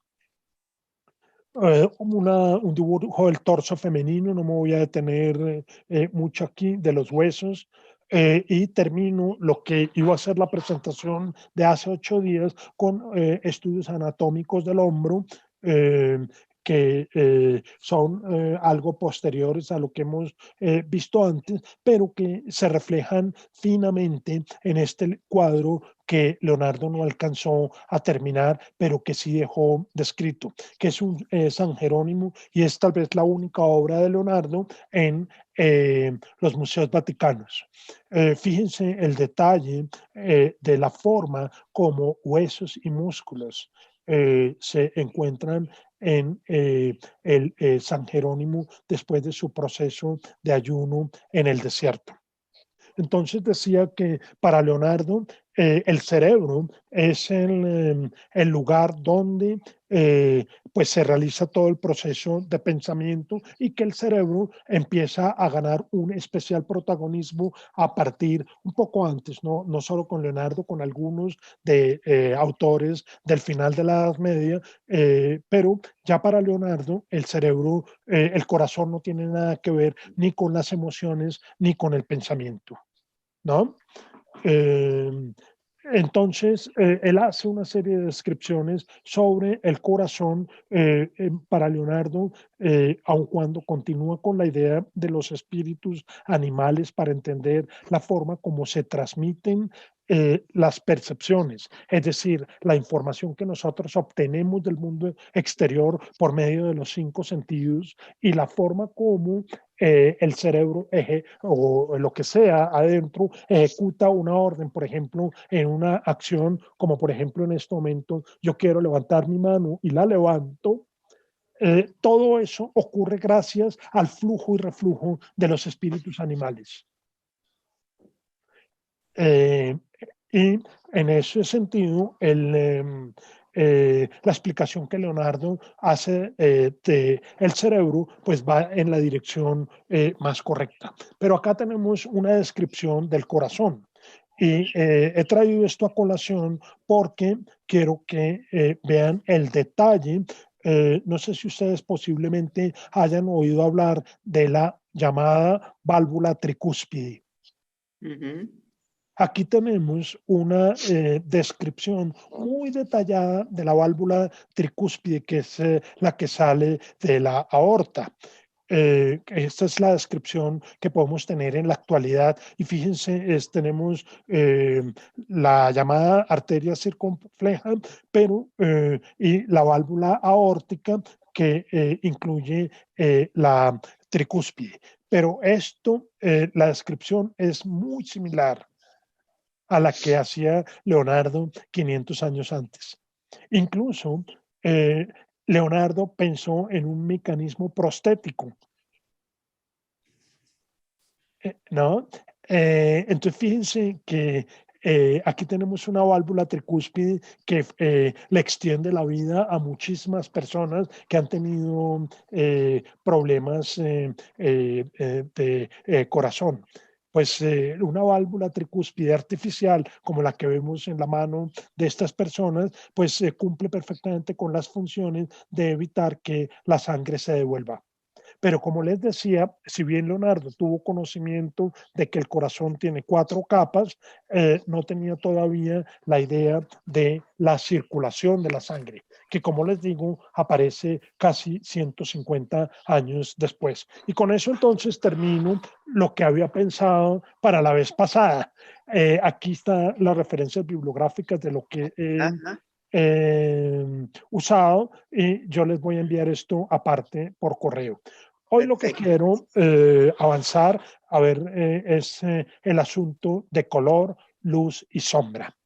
Un dibujo del torso femenino, no me voy a detener mucho aquí, de los huesos, y termino lo que iba a ser la presentación de hace 8 días con estudios anatómicos del hombro, que son algo posteriores a lo que hemos visto antes, pero que se reflejan finamente en este cuadro que Leonardo no alcanzó a terminar, pero que sí dejó descrito, que es un San Jerónimo, y es tal vez la única obra de Leonardo en los museos vaticanos. Fíjense el detalle de la forma como huesos y músculos se encuentran en el San Jerónimo después de su proceso de ayuno en el desierto. Entonces decía que para Leonardo el cerebro es el lugar donde pues se realiza todo el proceso de pensamiento y que el cerebro empieza a ganar un especial protagonismo a partir un poco antes, no solo con Leonardo, con algunos de autores del final de la Edad Media, pero ya para Leonardo el cerebro, el corazón no tiene nada que ver ni con las emociones ni con el pensamiento. ¿No? Eh, entonces, él hace una serie de descripciones sobre el corazón para Leonardo, aun cuando continúa con la idea de los espíritus animales para entender la forma como se transmiten las percepciones, es decir, la información que nosotros obtenemos del mundo exterior por medio de los cinco sentidos y la forma como el cerebro o lo que sea adentro ejecuta una orden, por ejemplo, en una acción, como por ejemplo en este momento yo quiero levantar mi mano y la levanto. Todo eso ocurre gracias al flujo y reflujo de los espíritus animales. Eh, y en ese sentido, la explicación que Leonardo hace de el cerebro, pues va en la dirección más correcta. Pero acá tenemos una descripción del corazón. Y he traído esto a colación porque quiero que vean el detalle. No sé si ustedes posiblemente hayan oído hablar de la llamada válvula tricúspide. Ujú. Aquí tenemos una descripción muy detallada de la válvula tricúspide, que es la que sale de la aorta. Esta es la descripción que podemos tener en la actualidad y fíjense, tenemos la llamada arteria circunfleja, pero y la válvula aórtica que incluye la tricúspide. Pero esto, la descripción es muy similar a la que hacía Leonardo 500 años antes. Incluso eh, Leonardo pensó en un mecanismo prostético, ¿no? Entonces fíjense que aquí tenemos una válvula tricúspide que le extiende la vida a muchísimas personas que han tenido problemas de corazón. Pues una válvula tricúspide artificial, como la que vemos en la mano de estas personas, pues cumple perfectamente con las funciones de evitar que la sangre se devuelva. Pero como les decía, si bien Leonardo tuvo conocimiento de que el corazón tiene 4 capas, no tenía todavía la idea de la circulación de la sangre, que como les digo, aparece casi 150 años después. Y con eso entonces termino lo que había pensado para la vez pasada. Aquí están las referencias bibliográficas de lo que usado y yo les voy a enviar esto aparte por correo. Hoy lo que Perfecto. quiero avanzar, a ver, es el asunto de color, luz y sombra.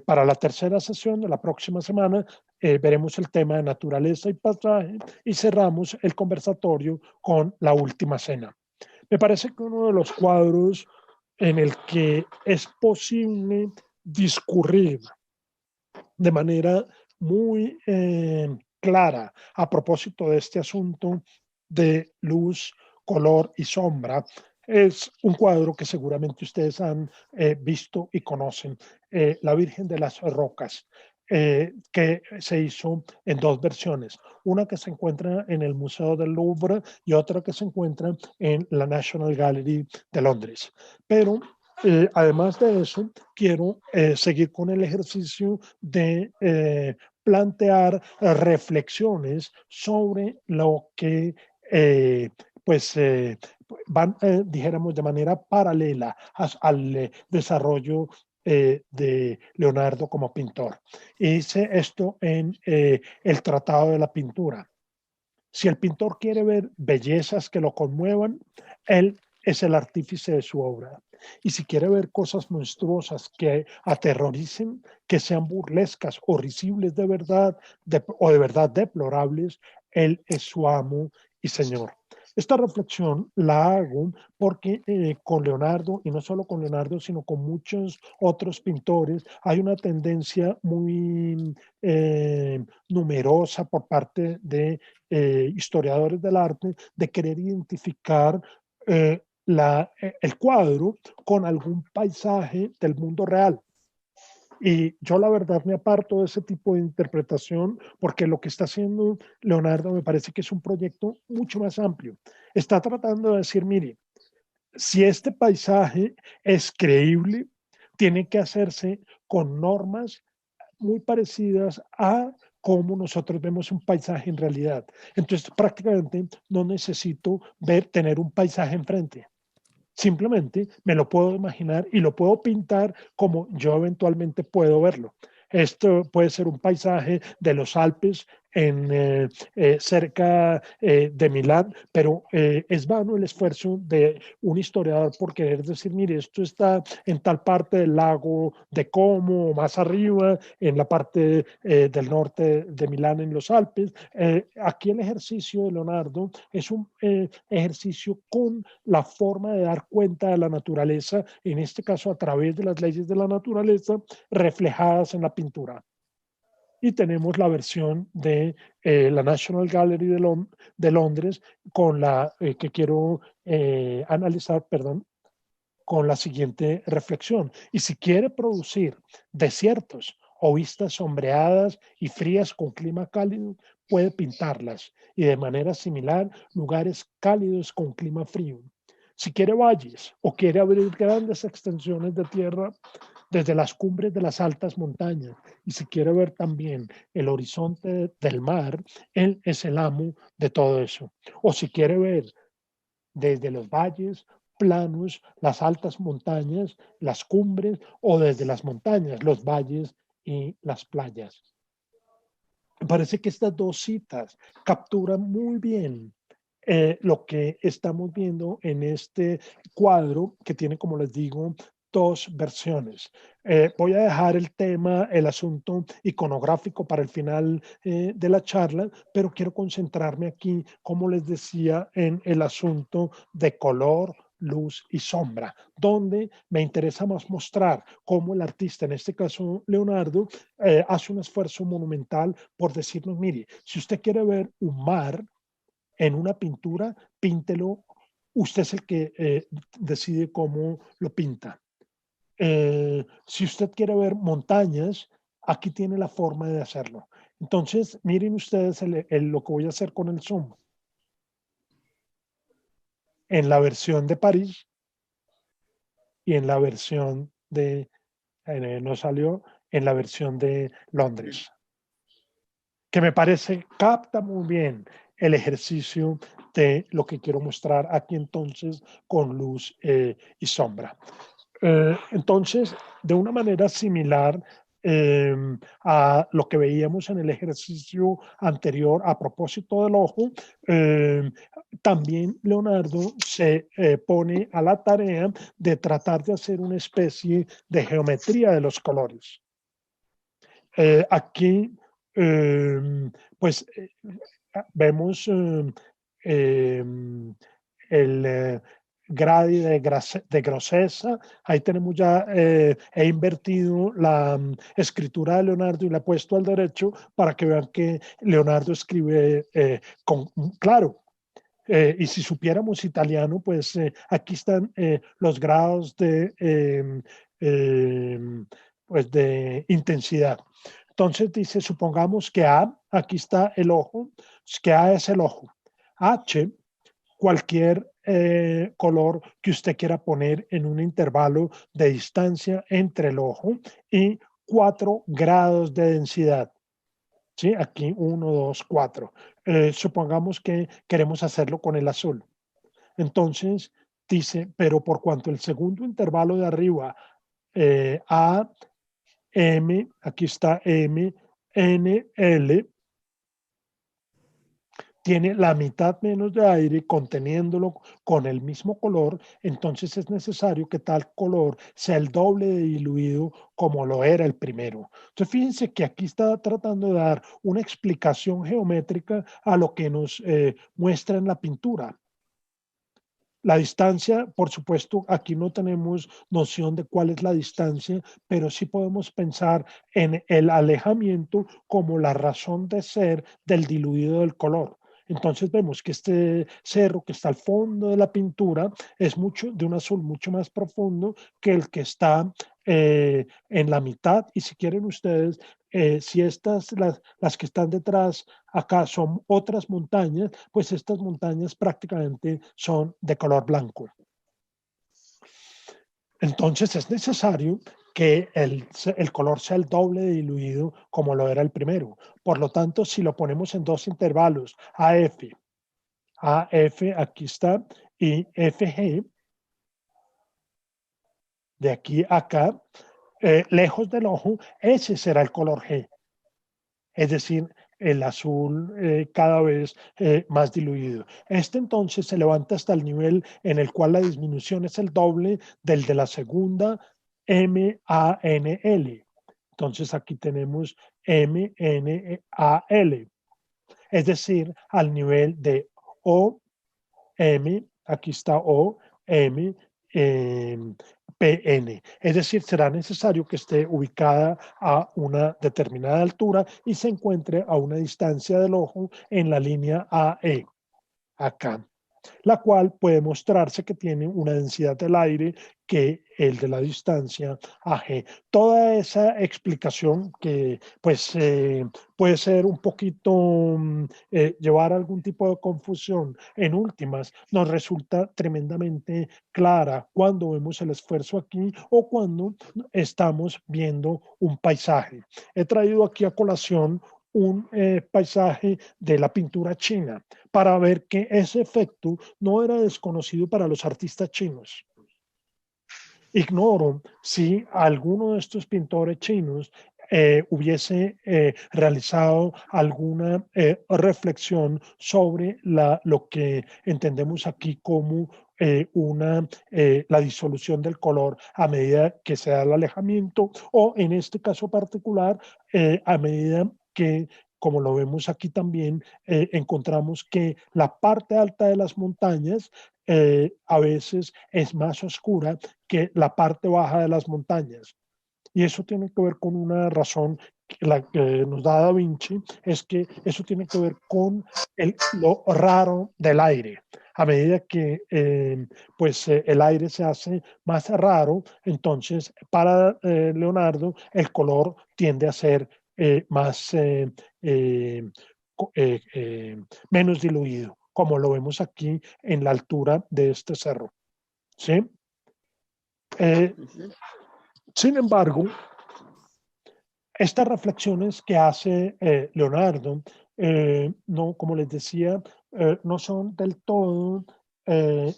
Para la tercera sesión de la próxima semana veremos el tema de naturaleza y paisaje y cerramos el conversatorio con la última cena. Me parece que uno de los cuadros en el que es posible discurrir de manera muy clara a propósito de este asunto de luz, color y sombra. Es un cuadro que seguramente ustedes han visto y conocen, La Virgen de las Rocas, que se hizo en 2 versiones, una que se encuentra en el Museo del Louvre y otra que se encuentra en la National Gallery de Londres. Pero además de eso, quiero seguir con el ejercicio de plantear reflexiones sobre lo que pues van, dijéramos, de manera paralela al desarrollo de Leonardo como pintor. Hice esto en el Tratado de la Pintura. Si el pintor quiere ver bellezas que lo conmuevan, él es el artífice de su obra. Y si quiere ver cosas monstruosas que aterroricen, que sean burlescas o risibles de verdad, o de verdad deplorables, Él es su amo y Señor. Esta reflexión la hago porque con Leonardo, y no solo con Leonardo, sino con muchos otros pintores, hay una tendencia muy numerosa por parte de historiadores del arte de querer identificar el cuadro con algún paisaje del mundo real. Y yo la verdad me aparto de ese tipo de interpretación porque lo que está haciendo Leonardo me parece que es un proyecto mucho más amplio. Está tratando de decir, mire, si este paisaje es creíble, tiene que hacerse con normas muy parecidas a cómo nosotros vemos un paisaje en realidad. Entonces prácticamente no necesito tener un paisaje enfrente. Simplemente me lo puedo imaginar y lo puedo pintar como yo eventualmente puedo verlo. Esto puede ser un paisaje de los Alpes cerca de Milán, pero es vano el esfuerzo de un historiador por querer decir, mire, esto está en tal parte del lago de Como, o más arriba, en la parte del norte de Milán, en los Alpes. Aquí el ejercicio de Leonardo es un ejercicio con la forma de dar cuenta de la naturaleza, en este caso a través de las leyes de la naturaleza reflejadas en la pintura. Y tenemos la versión de la National Gallery de Londres con la que quiero analizar, perdón, con la siguiente reflexión. Y si quiere producir desiertos o vistas sombreadas y frías con clima cálido, puede pintarlas. Y de manera similar, lugares cálidos con clima frío. Si quiere valles o quiere abrir grandes extensiones de tierra desde las cumbres de las altas montañas, y si quiere ver también el horizonte del mar, él es el amo de todo eso. O si quiere ver desde los valles planos, las altas montañas, las cumbres, o desde las montañas, los valles y las playas. Me parece que estas dos citas capturan muy bien lo que estamos viendo en este cuadro que tiene, como les digo, dos versiones. Voy a dejar el tema, el asunto iconográfico para el final de la charla, pero quiero concentrarme aquí, como les decía, en el asunto de color, luz y sombra, donde me interesa más mostrar cómo el artista, en este caso Leonardo, hace un esfuerzo monumental por decirnos, mire, si usted quiere ver un mar en una pintura, píntelo, usted es el que decide cómo lo pinta. Si usted quiere ver montañas, aquí tiene la forma de hacerlo. Entonces, miren ustedes lo que voy a hacer con el zoom. En la versión de París y en la versión de, no salió, en la versión de Londres, que me parece capta muy bien el ejercicio de lo que quiero mostrar aquí entonces con luz y sombra. Entonces, de una manera similar a lo que veíamos en el ejercicio anterior a propósito del ojo, también Leonardo se pone a la tarea de tratar de hacer una especie de geometría de los colores. Aquí, pues, vemos el gradi de groseza. Ahí tenemos ya, he invertido la escritura de Leonardo y la he puesto al derecho para que vean que Leonardo escribe claro. Y si supiéramos italiano, pues aquí están los grados pues de intensidad. Entonces dice, supongamos que A, aquí está el ojo, que A es el ojo. H, cualquier color que usted quiera poner en un intervalo de distancia entre el ojo y 4 grados de densidad. ¿Sí? Aquí 1, 2, 4. Supongamos que queremos hacerlo con el azul. Entonces dice, pero por cuanto el segundo intervalo de arriba, A, M, aquí está M, N, L, tiene la mitad menos de aire conteniéndolo con el mismo color, entonces es necesario que tal color sea el doble de diluido como lo era el primero. Entonces fíjense que aquí está tratando de dar una explicación geométrica a lo que nos muestra en la pintura. La distancia, por supuesto, aquí no tenemos noción de cuál es la distancia, pero sí podemos pensar en el alejamiento como la razón de ser del diluido del color. Entonces vemos que este cerro que está al fondo de la pintura es mucho de un azul mucho más profundo que el que está en la mitad. Y si quieren ustedes, si estas, las que están detrás acá son otras montañas, pues estas montañas prácticamente son de color blanco. Entonces es necesario que el color sea el doble de diluido como lo era el primero. Por lo tanto, si lo ponemos en dos intervalos, AF aquí está, y FG, de aquí a acá, lejos del ojo, ese será el color G. Es decir, el azul cada vez más diluido. Este entonces se levanta hasta el nivel en el cual la disminución es el doble del de la segunda MANL. Entonces aquí tenemos MNAL, es decir, al nivel de O, M, aquí está O, M, PN. Es decir, será necesario que esté ubicada a una determinada altura y se encuentre a una distancia del ojo en la línea AE, acá, la cual puede mostrarse que tiene una densidad del aire que el de la distancia AG. Toda esa explicación que pues puede ser un poquito, llevar algún tipo de confusión, en últimas nos resulta tremendamente clara cuando vemos el esfuerzo aquí o cuando estamos viendo un paisaje. He traído aquí a colación un paisaje de la pintura china para ver que ese efecto no era desconocido para los artistas chinos. Ignoro si alguno de estos pintores chinos hubiese realizado alguna reflexión sobre lo que entendemos aquí como la disolución del color a medida que se da el alejamiento o en este caso particular a medida que, como lo vemos aquí también, encontramos que la parte alta de las montañas a veces es más oscura que la parte baja de las montañas. Y eso tiene que ver con una razón que la que nos da Da Vinci, es que eso tiene que ver con lo raro del aire. A medida que el aire se hace más raro, entonces para Leonardo el color tiende a ser más eh, eh, eh, menos diluido, como lo vemos aquí en la altura de este cerro. ¿Sí? Eh, Sin embargo, estas reflexiones que hace Leonardo, no, como les decía, no son del todo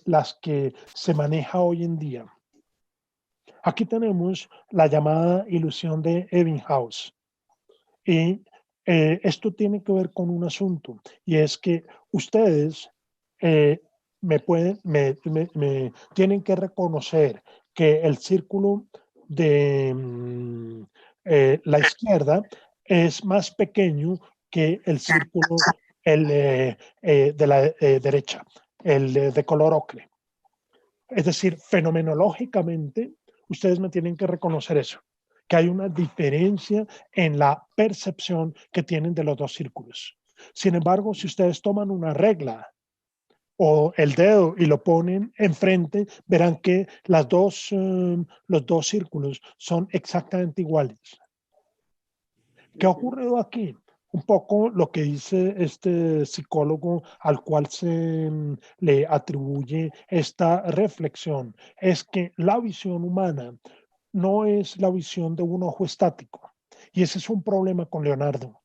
las que se maneja hoy en día. Aquí tenemos la llamada ilusión de Ebbinghaus. Y esto tiene que ver con un asunto, y es que ustedes eh, me tienen que reconocer que el círculo de la izquierda es más pequeño que el círculo de la derecha, el de color ocre. Es decir, fenomenológicamente, ustedes me tienen que reconocer eso, que hay una diferencia en la percepción que tienen de los dos círculos. Sin embargo, si ustedes toman una regla o el dedo y lo ponen enfrente, verán que los dos círculos son exactamente iguales. ¿Qué ha ocurrido aquí? Un poco lo que dice este psicólogo al cual se le atribuye esta reflexión es que la visión humana no es la visión de un ojo estático. Y ese es un problema con Leonardo.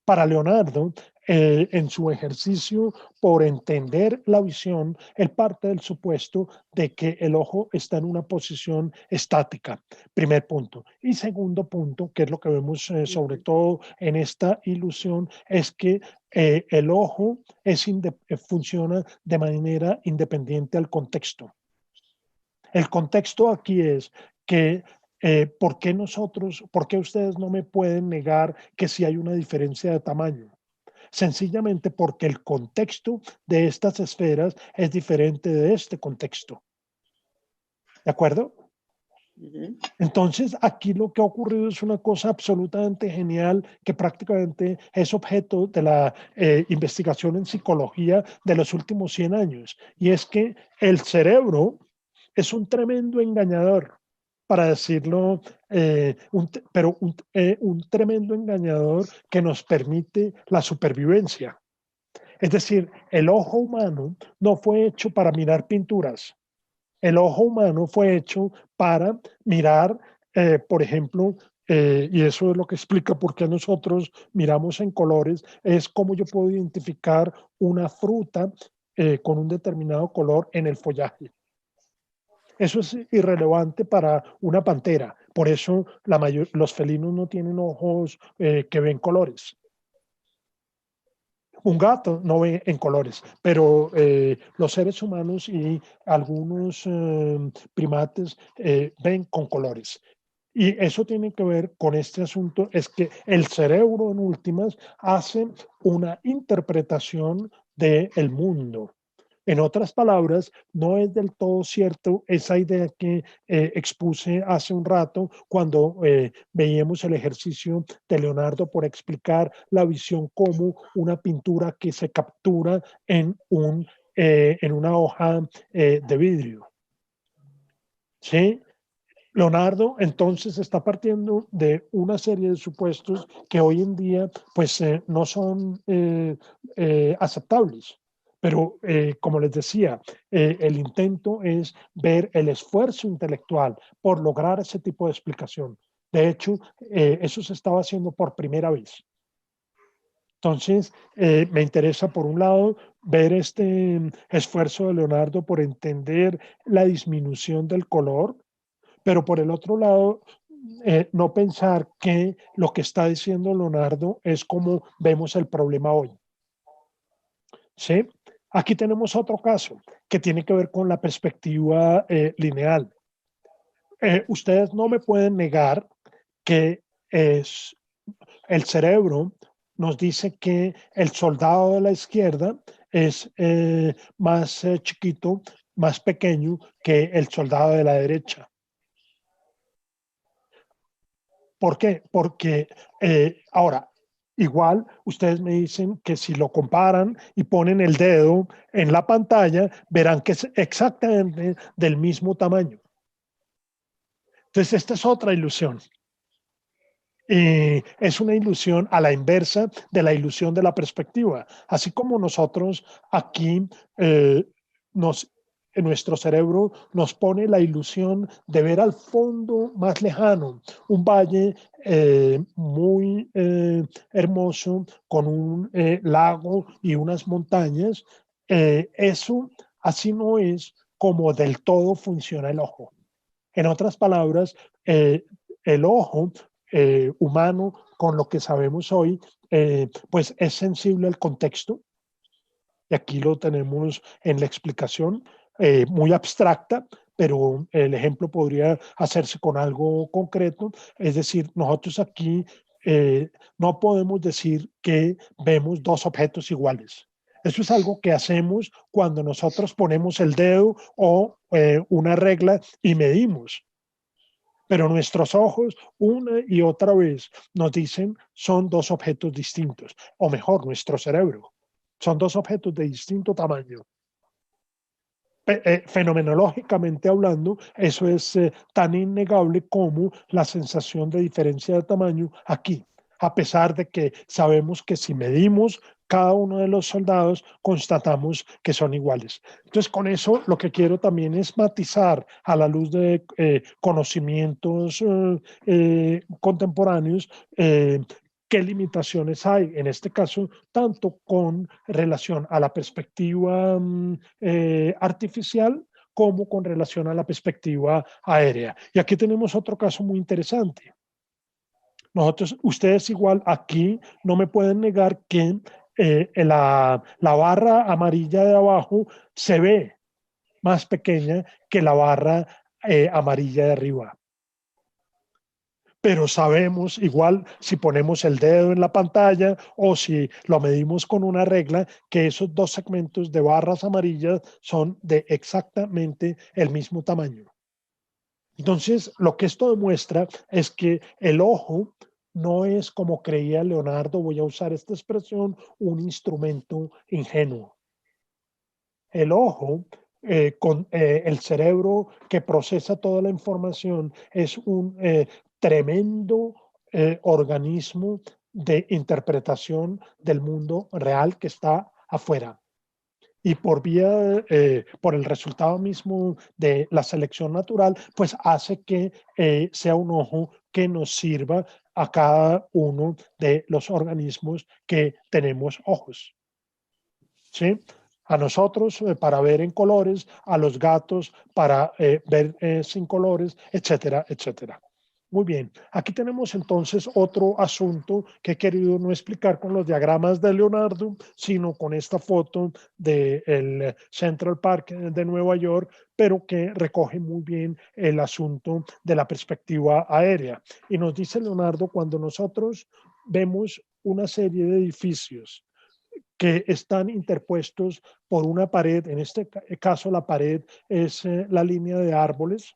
Para Leonardo, en su ejercicio por entender la visión, él parte del supuesto de que el ojo está en una posición estática, primer punto. Y segundo punto, que es lo que vemos sobre todo en esta ilusión, es que el ojo funciona de manera independiente al contexto. El contexto aquí es que ¿por qué ustedes no me pueden negar que sí hay una diferencia de tamaño? Sencillamente porque el contexto de estas esferas es diferente de este contexto. ¿De acuerdo? Entonces, aquí lo que ha ocurrido es una cosa absolutamente genial que prácticamente es objeto de la investigación en psicología de los últimos 100 años. Y es que el cerebro es un tremendo engañador, para decirlo, un tremendo engañador que nos permite la supervivencia. Es decir, el ojo humano no fue hecho para mirar pinturas. El ojo humano fue hecho para mirar, por ejemplo, y eso es lo que explica por qué nosotros miramos en colores, es cómo yo puedo identificar una fruta con un determinado color en el follaje. Eso es irrelevante para una pantera. Por eso los felinos no tienen ojos que ven colores. Un gato no ve en colores, pero los seres humanos y algunos primates ven con colores. Y eso tiene que ver con este asunto, es que el cerebro en últimas hace una interpretación del mundo. En otras palabras, no es del todo cierto esa idea que expuse hace un rato cuando veíamos el ejercicio de Leonardo por explicar la visión como una pintura que se captura en una hoja de vidrio. ¿Sí? Leonardo entonces está partiendo de una serie de supuestos que hoy en día pues no son aceptables. Pero como les decía, el intento es ver el esfuerzo intelectual por lograr ese tipo de explicación. De hecho, eso se estaba haciendo por primera vez. Entonces, me interesa, por un lado, ver este esfuerzo de Leonardo por entender la disminución del color, pero por el otro lado, no pensar que lo que está diciendo Leonardo es como vemos el problema hoy. ¿Sí? Aquí tenemos otro caso que tiene que ver con la perspectiva lineal. Ustedes no me pueden negar que es, el cerebro nos dice que el soldado de la izquierda es más chiquito, más pequeño que el soldado de la derecha. ¿Por qué? Porque ahora, igual ustedes me dicen que si lo comparan y ponen el dedo en la pantalla, verán que es exactamente del mismo tamaño. Entonces, esta es otra ilusión. Y es una ilusión a la inversa de la ilusión de la perspectiva. Así como nosotros aquí nos en nuestro cerebro nos pone la ilusión de ver al fondo más lejano un valle muy hermoso con un lago y unas montañas. Eso así no es como del todo funciona el ojo. En otras palabras, el ojo humano, con lo que sabemos hoy, pues es sensible al contexto. Y aquí lo tenemos en la explicación muy abstracta, pero el ejemplo podría hacerse con algo concreto. Es decir, nosotros aquí no podemos decir que vemos dos objetos iguales. Eso es algo que hacemos cuando nosotros ponemos el dedo o una regla y medimos. Pero nuestros ojos una y otra vez nos dicen son dos objetos distintos, o mejor, nuestro cerebro. Son dos objetos de distinto tamaño. Fenomenológicamente hablando, eso es tan innegable como la sensación de diferencia de tamaño aquí, a pesar de que sabemos que si medimos cada uno de los soldados, constatamos que son iguales. Entonces, con eso lo que quiero también es matizar a la luz de conocimientos contemporáneos qué limitaciones hay, en este caso, tanto con relación a la perspectiva artificial como con relación a la perspectiva aérea. Y aquí tenemos otro caso muy interesante. Nosotros, ustedes igual aquí no me pueden negar que la barra amarilla de abajo se ve más pequeña que la barra amarilla de arriba. Pero sabemos, igual si ponemos el dedo en la pantalla o si lo medimos con una regla, que esos dos segmentos de barras amarillas son de exactamente el mismo tamaño. Entonces, lo que esto demuestra es que el ojo no es, como creía Leonardo, voy a usar esta expresión, un instrumento ingenuo. El ojo, con el cerebro que procesa toda la información, es un tremendo organismo de interpretación del mundo real que está afuera. Y por el resultado mismo de la selección natural, pues hace que sea un ojo que nos sirva a cada uno de los organismos que tenemos ojos. ¿Sí? A nosotros para ver en colores, a los gatos para ver sin colores, etcétera, etcétera. Muy bien, aquí tenemos entonces otro asunto que he querido no explicar con los diagramas de Leonardo, sino con esta foto del Central Park de Nueva York, pero que recoge muy bien el asunto de la perspectiva aérea. Y nos dice Leonardo, cuando nosotros vemos una serie de edificios que están interpuestos por una pared, en este caso la pared es la línea de árboles.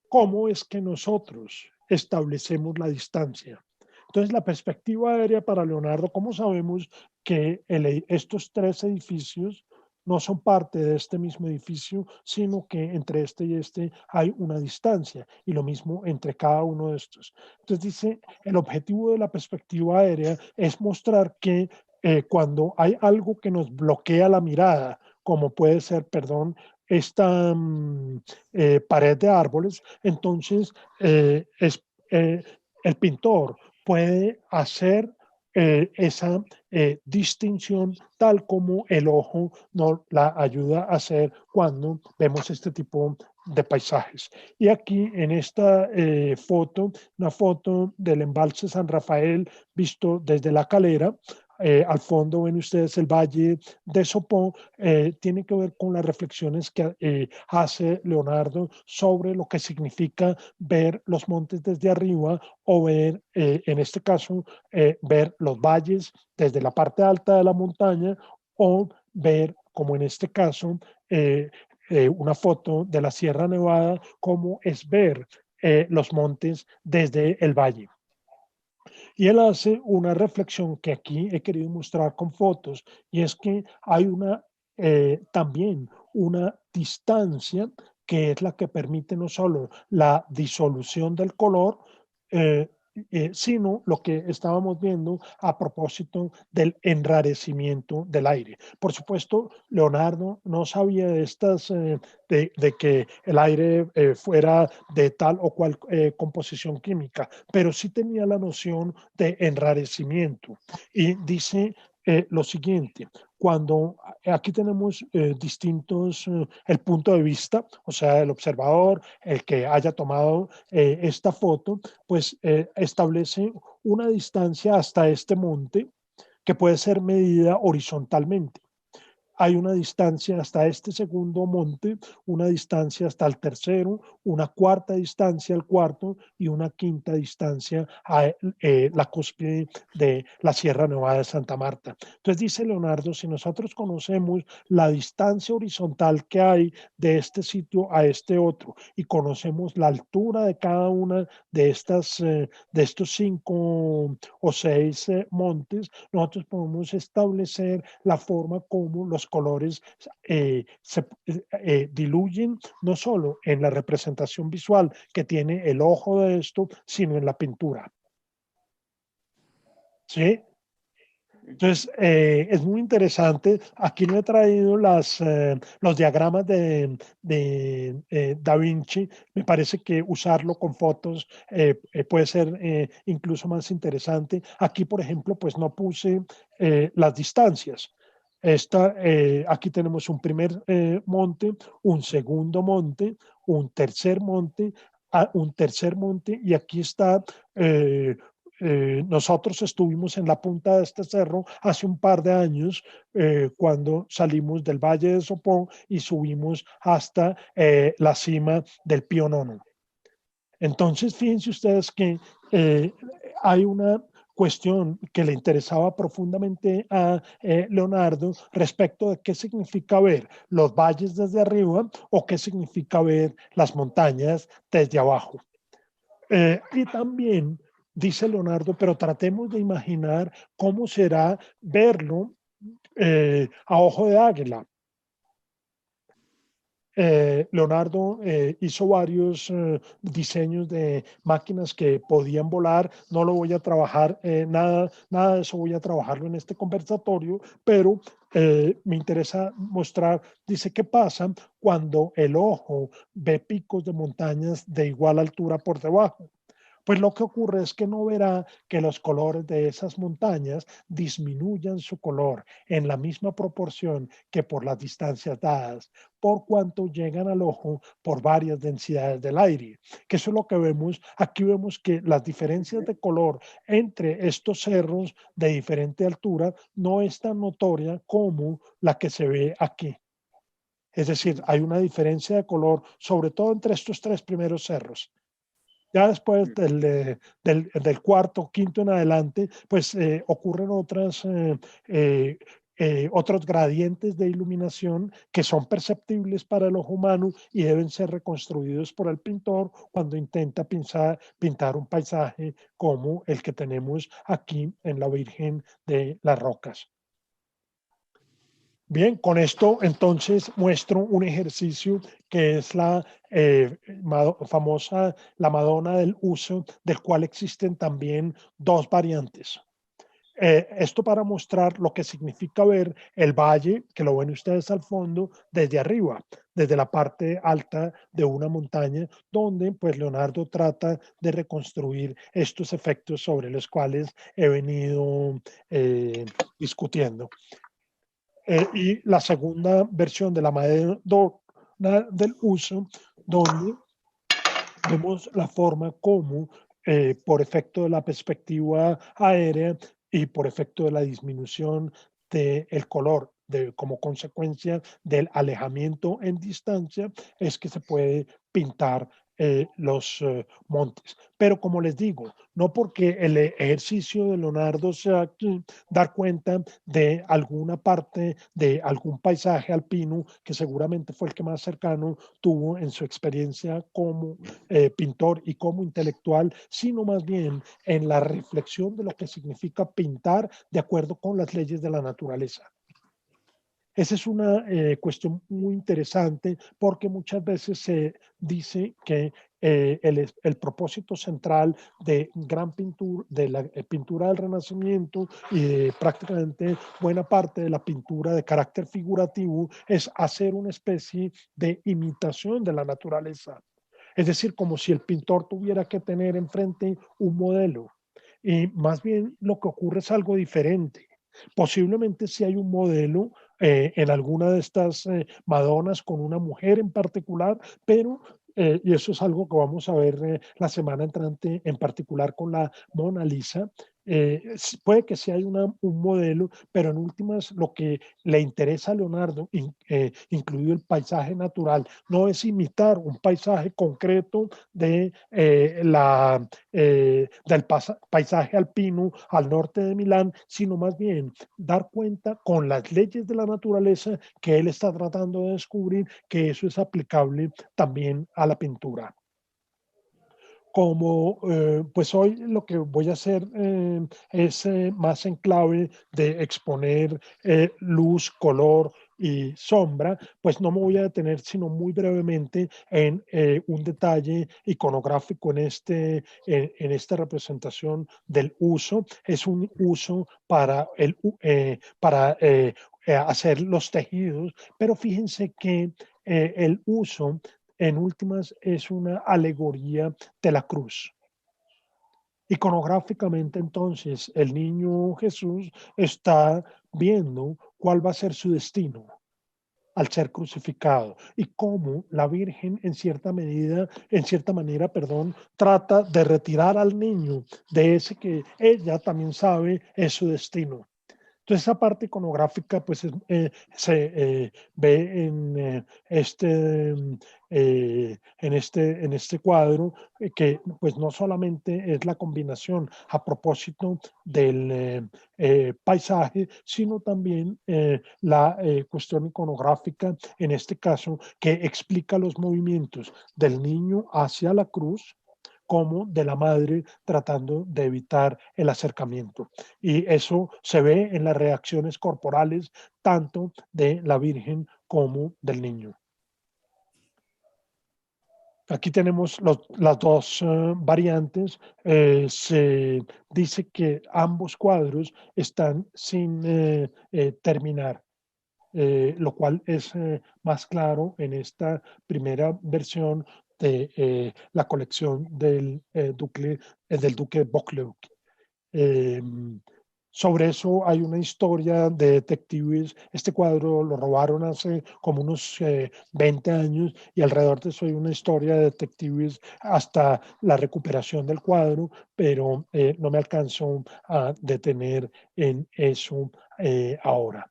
¿Cómo es que nosotros establecemos la distancia? Entonces, la perspectiva aérea para Leonardo, ¿cómo sabemos que estos tres edificios no son parte de este mismo edificio, sino que entre este y este hay una distancia, y lo mismo entre cada uno de estos? Entonces dice, el objetivo de la perspectiva aérea es mostrar que cuando hay algo que nos bloquea la mirada, como puede ser, perdón, esta pared de árboles, entonces eh, el pintor puede hacer esa distinción tal como el ojo nos la ayuda a hacer cuando vemos este tipo de paisajes. Y aquí en esta foto, una foto del embalse San Rafael visto desde la calera, al fondo ven ustedes el valle de Sopó, tiene que ver con las reflexiones que hace Leonardo sobre lo que significa ver los montes desde arriba o ver, en este caso, ver los valles desde la parte alta de la montaña o ver, como en este caso, una foto de la Sierra Nevada, cómo es ver los montes desde el valle. Y él hace una reflexión que aquí he querido mostrar con fotos, y es que hay también una distancia que es la que permite no solo la disolución del color, eh, sino lo que estábamos viendo a propósito del enrarecimiento del aire. Por supuesto, Leonardo no sabía de que el aire fuera de tal o cual composición química, pero sí tenía la noción de enrarecimiento. Y dice lo siguiente, cuando aquí tenemos distintos, el punto de vista, o sea, el observador, el que haya tomado esta foto, pues establece una distancia hasta este monte que puede ser medida horizontalmente. Hay una distancia hasta este segundo monte, una distancia hasta el tercero, una cuarta distancia al cuarto y una quinta distancia a la cúspide de la Sierra Nevada de Santa Marta. Entonces dice Leonardo, si nosotros conocemos la distancia horizontal que hay de este sitio a este otro y conocemos la altura de cada una de estos 5 o 6 montes, nosotros podemos establecer la forma como los colores se diluyen no solo en la representación visual que tiene el ojo de esto, sino en la pintura. ¿Sí? Entonces, es muy interesante. Aquí no he traído los diagramas de Da Vinci. Me parece que usarlo con fotos puede ser incluso más interesante. Aquí, por ejemplo, pues no puse las distancias. Aquí tenemos un primer monte, un segundo monte, un tercer monte, un tercer monte, y aquí está nosotros estuvimos en la punta de este cerro hace un par de años cuando salimos del Valle de Sopón y subimos hasta la cima del Pío Nono. Entonces, fíjense ustedes que eh, hay una cuestión que le interesaba profundamente a Leonardo respecto de qué significa ver los valles desde arriba o qué significa ver las montañas desde abajo. Y también dice Leonardo, pero tratemos de imaginar cómo será verlo a ojo de águila. Leonardo hizo varios diseños de máquinas que podían volar. No lo voy a trabajar, nada de eso voy a trabajarlo en este conversatorio, pero me interesa mostrar, dice, qué pasa cuando el ojo ve picos de montañas de igual altura por debajo. Pues lo que ocurre es que no verá que los colores de esas montañas disminuyan su color en la misma proporción que por las distancias dadas, por cuanto llegan al ojo por varias densidades del aire. Que eso es lo que vemos. Aquí vemos que las diferencias de color entre estos cerros de diferente altura no es tan notoria como la que se ve aquí. Es decir, hay una diferencia de color, sobre todo entre estos tres primeros cerros. Ya después del cuarto, quinto en adelante, pues ocurren eh, otros gradientes de iluminación que son perceptibles para el ojo humano y deben ser reconstruidos por el pintor cuando intenta pintar un paisaje como el que tenemos aquí en la Virgen de las Rocas. Bien, con esto entonces muestro un ejercicio que es la famosa, la Madonna del Uso, del cual existen también dos variantes. Esto para mostrar lo que significa ver el valle, que lo ven ustedes al fondo, desde arriba, desde la parte alta de una montaña, donde pues Leonardo trata de reconstruir estos efectos sobre los cuales he venido discutiendo. Y la segunda versión de la Madonna del Uso, donde vemos la forma como, por efecto de la perspectiva aérea y por efecto de la disminución del color, como consecuencia del alejamiento en distancia, es que se puede pintar los montes. Pero como les digo, no porque el ejercicio de Leonardo sea aquí dar cuenta de alguna parte de algún paisaje alpino que seguramente fue el que más cercano tuvo en su experiencia como pintor y como intelectual, sino más bien en la reflexión de lo que significa pintar de acuerdo con las leyes de la naturaleza. Esa es una cuestión muy interesante porque muchas veces se dice que el propósito central de gran pintura, de la pintura del Renacimiento y de prácticamente buena parte de la pintura de carácter figurativo es hacer una especie de imitación de la naturaleza. Es decir, como si el pintor tuviera que tener enfrente un modelo. Y más bien lo que ocurre es algo diferente. Posiblemente si hay un modelo en alguna de estas Madonas con una mujer en particular, pero, y eso es algo que vamos a ver la semana entrante, en particular con la Mona Lisa, puede que sí hay un modelo, pero en últimas lo que le interesa a Leonardo, incluido el paisaje natural, no es imitar un paisaje concreto del paisaje alpino al norte de Milán, sino más bien dar cuenta con las leyes de la naturaleza que él está tratando de descubrir que eso es aplicable también a la pintura. Como pues hoy lo que voy a hacer es más en clave de exponer luz, color y sombra, pues no me voy a detener sino muy brevemente en un detalle iconográfico en esta representación del uso. Es un uso para hacer los tejidos, pero fíjense que el uso en últimas es una alegoría de la cruz. Iconográficamente, entonces, el niño Jesús está viendo cuál va a ser su destino al ser crucificado y cómo la Virgen en cierta manera, perdón, trata de retirar al niño de ese que ella también sabe es su destino. Entonces esa parte iconográfica pues se ve en este cuadro que pues no solamente es la combinación a propósito del paisaje, sino también la cuestión iconográfica, en este caso, que explica los movimientos del niño hacia la cruz como de la madre tratando de evitar el acercamiento. Y eso se ve en las reacciones corporales tanto de la Virgen como del niño. Aquí tenemos las dos variantes. Se dice que ambos cuadros están sin terminar. Lo cual es más claro en esta primera versión de la colección del duque Buccleuch. Eh, Sobre eso hay una historia de detectives. Este cuadro lo robaron hace como unos 20 años y alrededor de eso hay una historia de detectives hasta la recuperación del cuadro, pero no me alcanzo a detener en eso ahora.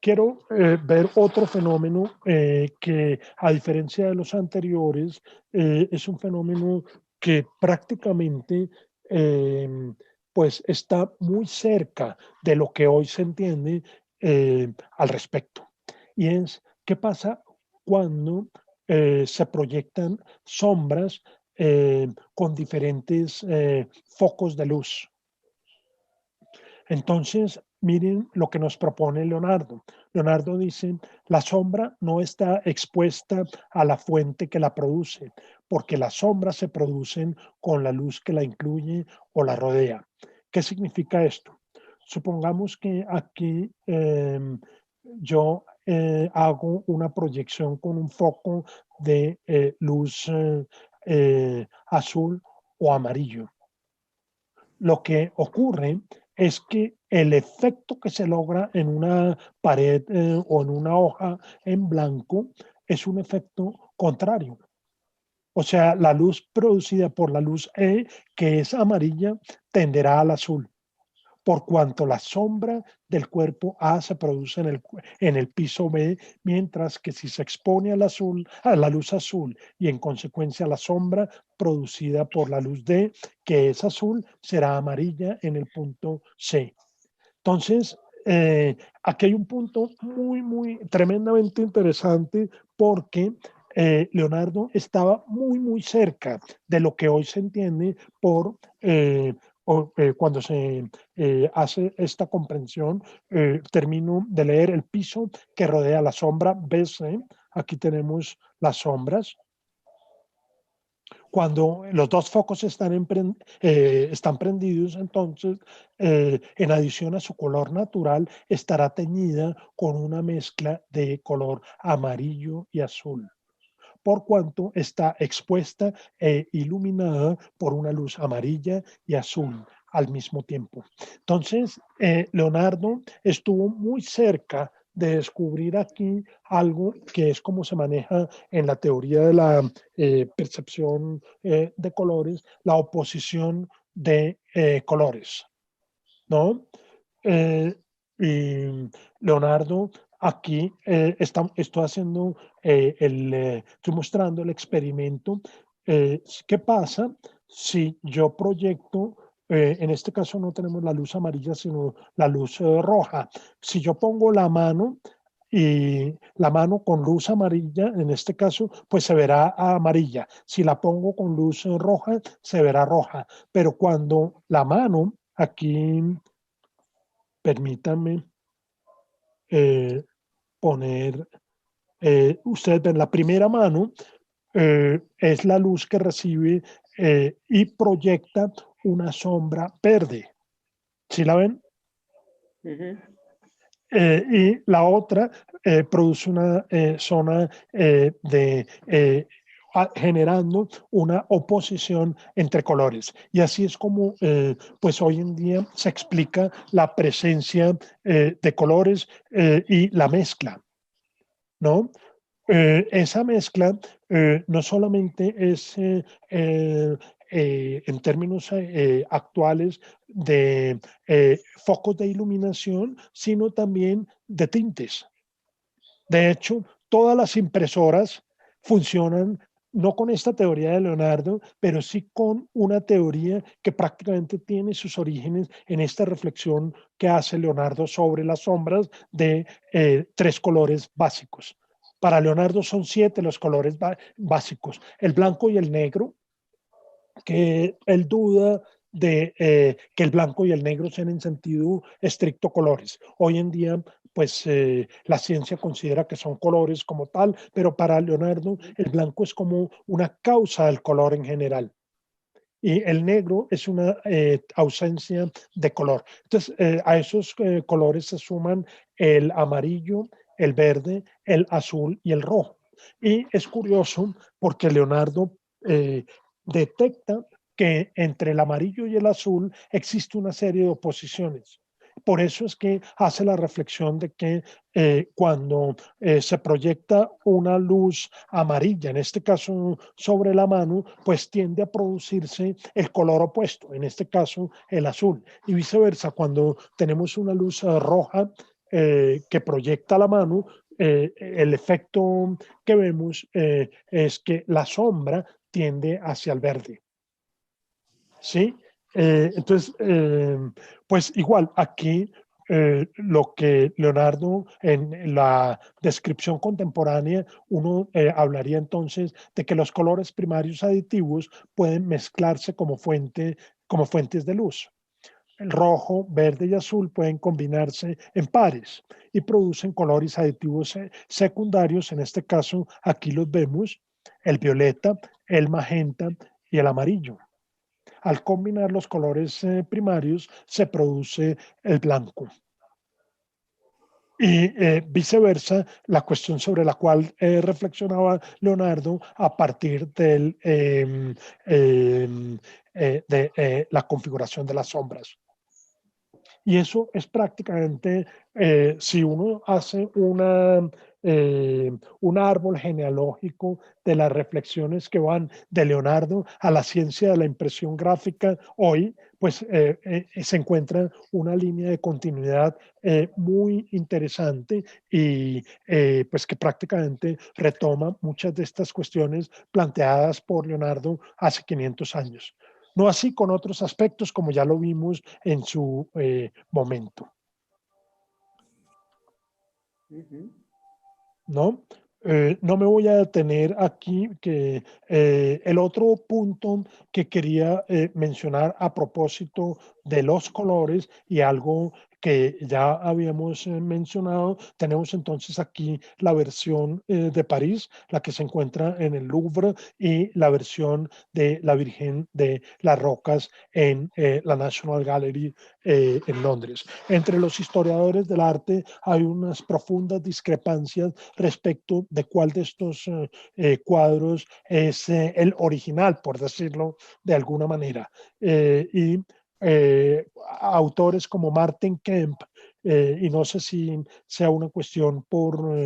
Quiero ver otro fenómeno que, a diferencia de los anteriores, es un fenómeno que prácticamente eh, pues está muy cerca de lo que hoy se entiende al respecto. Y es, ¿qué pasa cuando se proyectan sombras con diferentes focos de luz? Entonces, miren lo que nos propone Leonardo. Leonardo dice, la sombra no está expuesta a la fuente que la produce, porque las sombras se producen con la luz que la incluye o la rodea. ¿Qué significa esto? Supongamos que aquí yo hago una proyección con un foco de luz azul o amarillo. Lo que ocurre es que el efecto que se logra en una pared o en una hoja en blanco es un efecto contrario. O sea, la luz producida por la luz E, que es amarilla, tenderá al azul por cuanto la sombra del cuerpo A se produce en el piso B, mientras que si se expone al azul, a la luz azul y en consecuencia la sombra producida por la luz D, que es azul, será amarilla en el punto C. Entonces, aquí hay un punto muy tremendamente interesante porque Leonardo estaba muy cerca de lo que hoy se entiende por cuando se hace esta comprensión. Termino de leer el piso que rodea la sombra BC. Aquí tenemos las sombras. Cuando los dos focos están prendidos, entonces, en adición a su color natural, estará teñida con una mezcla de color amarillo y azul, por cuanto está expuesta e iluminada por una luz amarilla y azul al mismo tiempo. Entonces, Leonardo estuvo muy cerca de descubrir aquí algo que es como se maneja en la teoría de la percepción de colores, la oposición de colores, ¿no? Eh, y Leonardo, aquí estoy haciendo estoy mostrando el experimento. ¿Qué pasa si yo proyecto, en este caso no tenemos la luz amarilla, sino la luz roja? Si yo pongo la mano y la mano con luz amarilla, en este caso, pues se verá amarilla. Si la pongo con luz roja, se verá roja. Pero cuando la mano aquí, permítanme, eh, poner, ustedes ven la primera mano, es la luz que recibe y proyecta una sombra verde. ¿Sí la ven? Ujú. Y la otra produce una zona generando una oposición entre colores. Y así es como pues hoy en día se explica la presencia de colores y la mezcla, ¿no? Esa mezcla no solamente es en términos actuales de focos de iluminación, sino también de tintes. De hecho, todas las impresoras funcionan no con esta teoría de Leonardo, pero sí con una teoría que prácticamente tiene sus orígenes en esta reflexión que hace Leonardo sobre las sombras de tres colores básicos. Para Leonardo son siete los colores básicos, el blanco y el negro, que él duda de que el blanco y el negro sean en sentido estricto colores. Hoy en día, pues la ciencia considera que son colores como tal, pero para Leonardo el blanco es como una causa del color en general. Y el negro es una ausencia de color. Entonces, a esos colores se suman el amarillo, el verde, el azul y el rojo. Y es curioso porque Leonardo detecta que entre el amarillo y el azul existe una serie de oposiciones. Por eso es que hace la reflexión de que cuando se proyecta una luz amarilla, en este caso sobre la mano, pues tiende a producirse el color opuesto, en este caso el azul. Y viceversa, cuando tenemos una luz roja que proyecta la mano, el efecto que vemos es que la sombra tiende hacia el verde. ¿Sí? Entonces, pues igual, aquí lo que Leonardo en la descripción contemporánea, uno hablaría entonces de que los colores primarios aditivos pueden mezclarse como fuentes de luz. El rojo, verde y azul pueden combinarse en pares y producen colores aditivos secundarios. En este caso, aquí los vemos, el violeta, el magenta y el amarillo. Al combinar los colores primarios se produce el blanco. Y viceversa, la cuestión sobre la cual reflexionaba Leonardo a partir de la configuración de las sombras. Y eso es prácticamente, si uno hace un árbol genealógico de las reflexiones que van de Leonardo a la ciencia de la impresión gráfica hoy, pues se encuentra una línea de continuidad muy interesante y pues que prácticamente retoma muchas de estas cuestiones planteadas por Leonardo hace 500 años. No así con otros aspectos como ya lo vimos en su momento, Ujú. ¿no? No me voy a detener aquí, que el otro punto que quería mencionar a propósito de los colores y algo que ya habíamos mencionado, tenemos entonces aquí la versión de París, la que se encuentra en el Louvre, y la versión de la Virgen de las Rocas en la National Gallery en Londres. Entre los historiadores del arte hay unas profundas discrepancias respecto de cuál de estos cuadros es el original, por decirlo de alguna manera. Y autores como Martin Kemp, y no sé si sea una cuestión por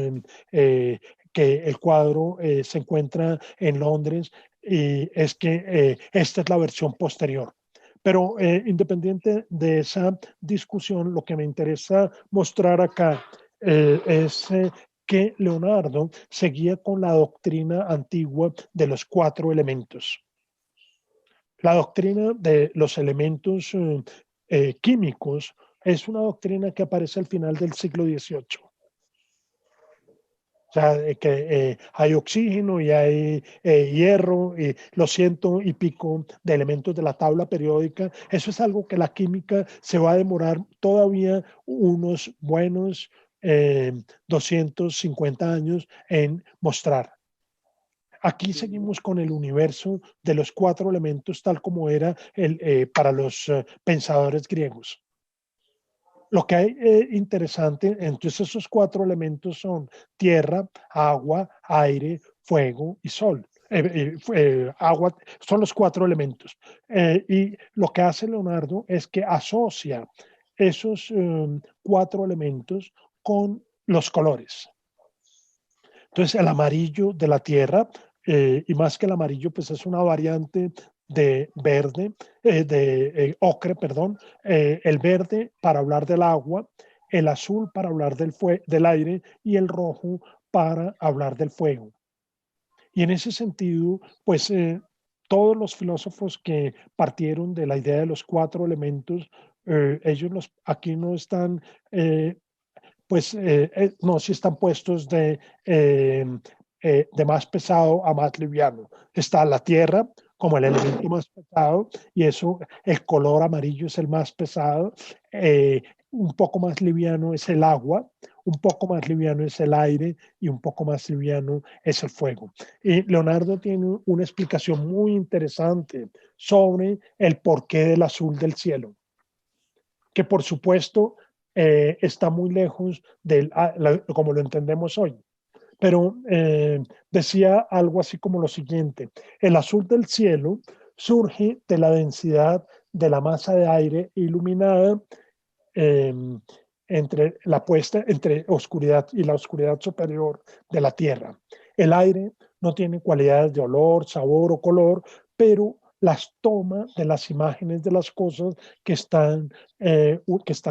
que el cuadro se encuentra en Londres, y es que esta es la versión posterior. Pero independiente de esa discusión, lo que me interesa mostrar acá es que Leonardo seguía con la doctrina antigua de los cuatro elementos. La doctrina de los elementos químicos es una doctrina que aparece al final del siglo XVIII. O sea, que hay oxígeno y hay hierro y los ciento y pico de elementos de la tabla periódica. Eso es algo que la química se va a demorar todavía unos buenos 250 años en mostrar. Aquí seguimos con el universo de los 4 elementos tal como era para los pensadores griegos. Lo que hay interesante, entonces esos 4 elementos son tierra, agua, aire, fuego y sol. Agua son los 4 elementos. Y lo que hace Leonardo es que asocia esos 4 elementos con los colores. Entonces, el amarillo de la tierra, y más que el amarillo, pues es una variante de verde, de ocre, perdón, el verde para hablar del agua, el azul para hablar del aire y el rojo para hablar del fuego. Y en ese sentido, pues todos los filósofos que partieron de la idea de los 4 elementos, aquí no están pues no, si están puestos de más pesado a más liviano. Está la tierra como el elemento más pesado y eso, el color amarillo es el más pesado. Un poco más liviano es el agua, un poco más liviano es el aire y un poco más liviano es el fuego. Y Leonardo tiene una explicación muy interesante sobre el porqué del azul del cielo, que por supuesto está muy lejos como lo entendemos hoy. Pero decía algo así como lo siguiente: el azul del cielo surge de la densidad de la masa de aire iluminada eh, entre oscuridad y la oscuridad superior de la Tierra. El aire no tiene cualidades de olor, sabor o color, pero las toma de las imágenes de las cosas que están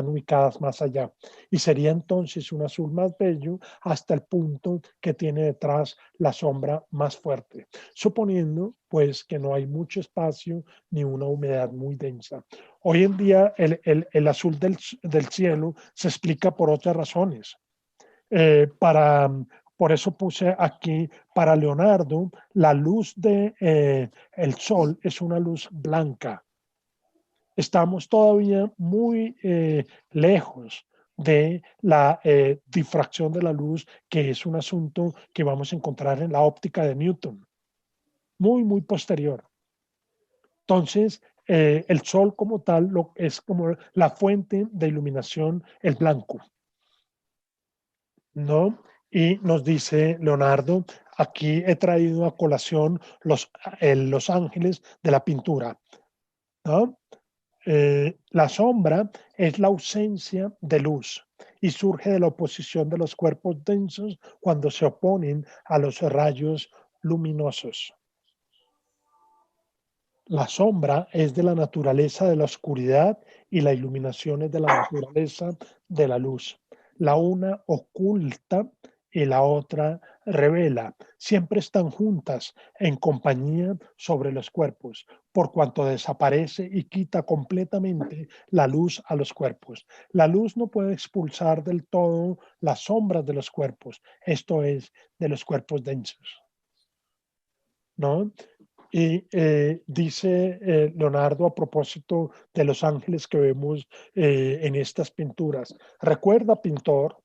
ubicadas más allá. Y sería entonces un azul más bello hasta el punto que tiene detrás la sombra más fuerte, suponiendo pues que no hay mucho espacio ni una humedad muy densa. Hoy en día el azul del cielo se explica por otras razones. Eh, para, por eso puse aquí, para Leonardo, la luz el sol es una luz blanca. Estamos todavía muy lejos de la difracción de la luz, que es un asunto que vamos a encontrar en la óptica de Newton, muy, muy posterior. Entonces, el sol como tal es como la fuente de iluminación, el blanco, ¿no? Y nos dice Leonardo, aquí he traído a colación los ángeles de la pintura, ¿no? La sombra es la ausencia de luz y surge de la oposición de los cuerpos densos cuando se oponen a los rayos luminosos. La sombra es de la naturaleza de la oscuridad y la iluminación es de la naturaleza de la luz. La una oculta y la otra revela. Siempre están juntas en compañía sobre los cuerpos, por cuanto desaparece y quita completamente la luz a los cuerpos. La luz no puede expulsar del todo las sombras de los cuerpos, esto es, de los cuerpos densos, ¿no? Y dice Leonardo a propósito de los ángeles que vemos en estas pinturas: recuerda, pintor,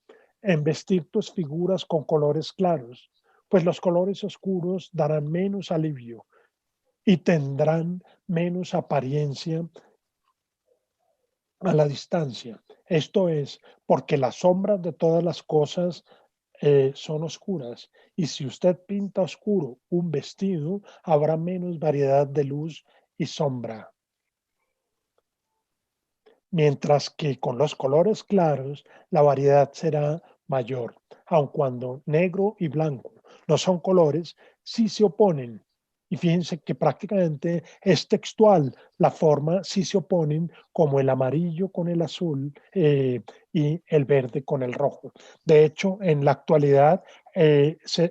en vestir tus figuras con colores claros, pues los colores oscuros darán menos alivio y tendrán menos apariencia a la distancia. Esto es porque las sombras de todas las cosas son oscuras, y si usted pinta oscuro un vestido, habrá menos variedad de luz y sombra. Mientras que con los colores claros la variedad será mayor, aun cuando negro y blanco no son colores, sí se oponen. Y fíjense que prácticamente es textual la forma, sí se oponen, como el amarillo con el azul y el verde con el rojo. De hecho, en la actualidad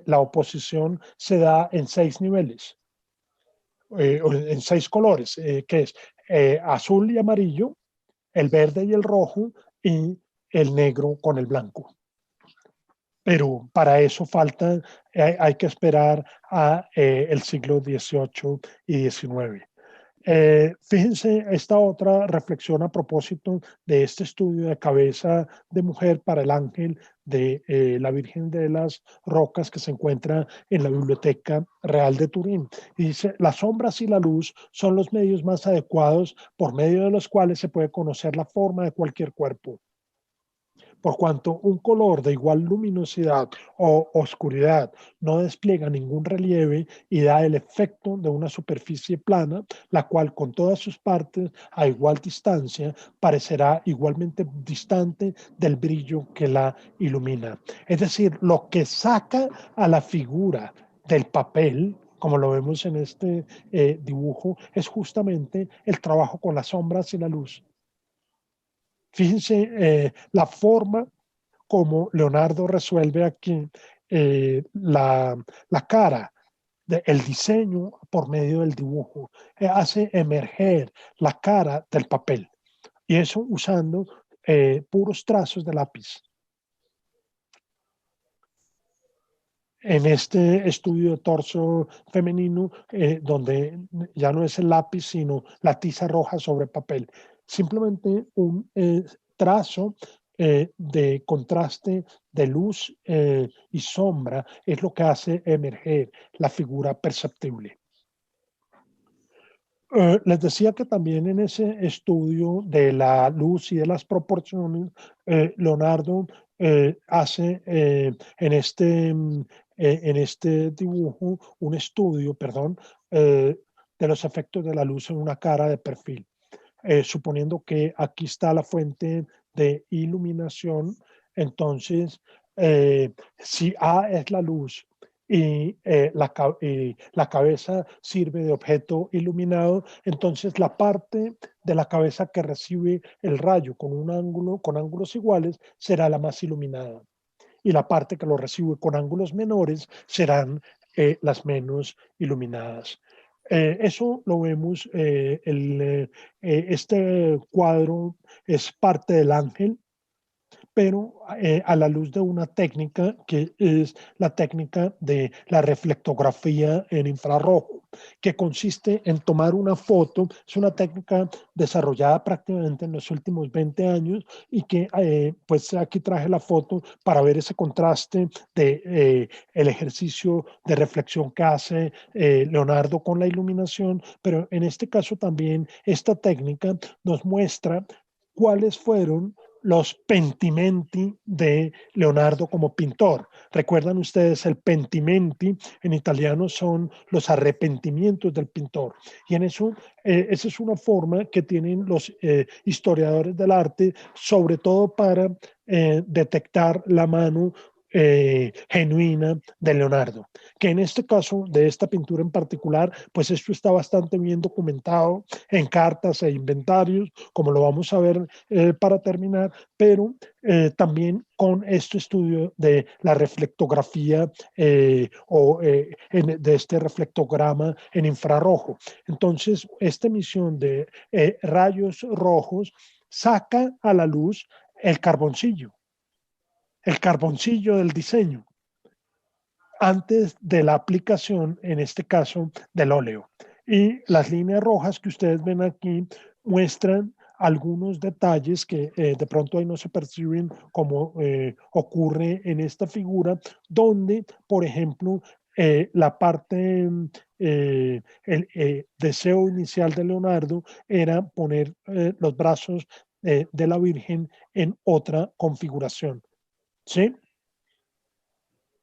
la oposición se da en 6 niveles, en 6 colores, que es azul y amarillo, el verde y el rojo y el negro con el blanco. Pero para eso falta, hay que esperar a el siglo XVIII y XIX. Fíjense esta otra reflexión a propósito de este estudio de cabeza de mujer para el ángel de la Virgen de las Rocas que se encuentra en la Biblioteca Real de Turín. Y dice, las sombras y la luz son los medios más adecuados por medio de los cuales se puede conocer la forma de cualquier cuerpo. Por cuanto un color de igual luminosidad o oscuridad no despliega ningún relieve y da el efecto de una superficie plana, la cual con todas sus partes a igual distancia parecerá igualmente distante del brillo que la ilumina. Es decir, lo que saca a la figura del papel, como lo vemos en este dibujo, es justamente el trabajo con las sombras y la luz. Fíjense la forma como Leonardo resuelve aquí la cara, el diseño por medio del dibujo, hace emerger la cara del papel y eso usando puros trazos de lápiz. En este estudio de torso femenino, donde ya no es el lápiz, sino la tiza roja sobre papel. Simplemente un trazo de contraste de luz y sombra es lo que hace emerger la figura perceptible. Les decía que también en ese estudio de la luz y de las proporciones, Leonardo hace en este dibujo un estudio, perdón, de los efectos de la luz en una cara de perfil. Suponiendo que aquí está la fuente de iluminación, entonces si A es la luz y la cabeza sirve de objeto iluminado, entonces la parte de la cabeza que recibe el rayo con ángulos iguales será la más iluminada y la parte que lo recibe con ángulos menores serán las menos iluminadas. Eso lo vemos, este cuadro es parte del ángel, pero a la luz de una técnica que es la técnica de la reflectografía en infrarrojo, que consiste en tomar una foto, es una técnica desarrollada prácticamente en los últimos 20 años y que pues aquí traje la foto para ver ese contraste de el ejercicio de reflexión que hace Leonardo con la iluminación, pero en este caso también esta técnica nos muestra cuáles fueron los pentimenti de Leonardo como pintor. Recuerdan ustedes el pentimenti, en italiano son los arrepentimientos del pintor. Y en eso, esa es una forma que tienen los historiadores del arte, sobre todo para detectar la mano genuina de Leonardo, que en este caso de esta pintura en particular, pues esto está bastante bien documentado en cartas e inventarios, como lo vamos a ver para terminar, pero también con este estudio de la reflectografía de este reflectograma en infrarrojo. Entonces, esta emisión de rayos rojos saca a la luz el carboncillo del diseño, antes de la aplicación, en este caso, del óleo. Y las líneas rojas que ustedes ven aquí muestran algunos detalles que de pronto ahí no se perciben como ocurre en esta figura, donde, por ejemplo, la parte, el deseo inicial de Leonardo era poner los brazos de la Virgen en otra configuración. ¿Sí?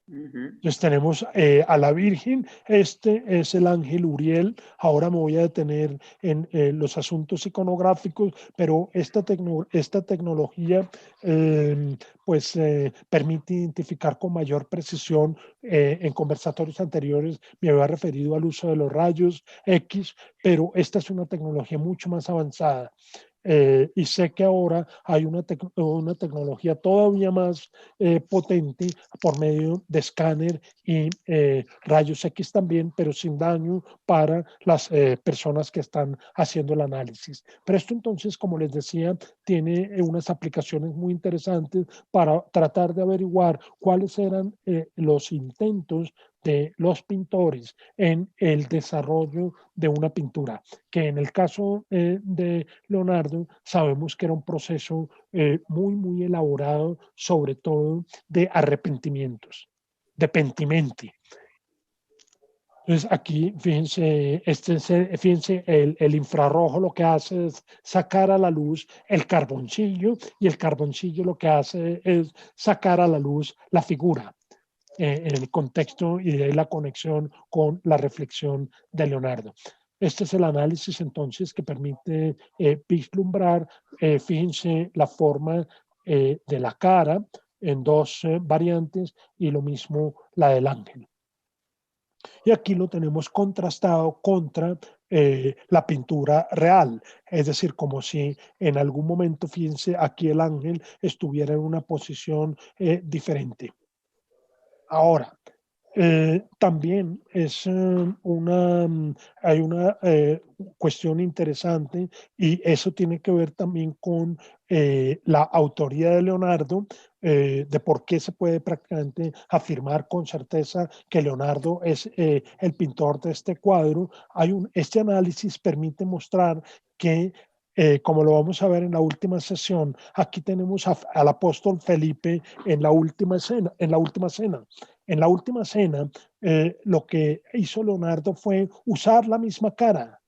Ujú. Entonces tenemos a la Virgen, este es el ángel Uriel. Ahora me voy a detener en los asuntos iconográficos, pero esta tecnología pues permite identificar con mayor precisión. En conversatorios anteriores me había referido al uso de los rayos X, pero esta es una tecnología mucho más avanzada. Y sé que ahora hay una tecnología todavía más potente por medio de escáner y rayos X también, pero sin daño para las personas que están haciendo el análisis. Pero esto entonces, como les decía, tiene unas aplicaciones muy interesantes para tratar de averiguar cuáles eran los intentos de los pintores en el desarrollo de una pintura, que en el caso de Leonardo sabemos que era un proceso muy, muy elaborado, sobre todo de arrepentimientos, de pentimenti. Entonces aquí, fíjense, fíjense el infrarrojo lo que hace es sacar a la luz el carboncillo y el carboncillo lo que hace es sacar a la luz la figura en el contexto y de ahí la conexión con la reflexión de Leonardo. Este es el análisis entonces que permite vislumbrar, fíjense, la forma de la cara en dos variantes y lo mismo la del ángel. Y aquí lo tenemos contrastado contra la pintura real, es decir, como si en algún momento, fíjense, aquí el ángel estuviera en una posición diferente. Ahora, también es hay una cuestión interesante y eso tiene que ver también con la autoría de Leonardo, de por qué se puede prácticamente afirmar con certeza que Leonardo es el pintor de este cuadro. Este análisis permite mostrar que como lo vamos a ver en la última sesión, aquí tenemos al apóstol Felipe en la última escena, en la última cena. En la última cena, lo que hizo Leonardo fue usar la misma cara.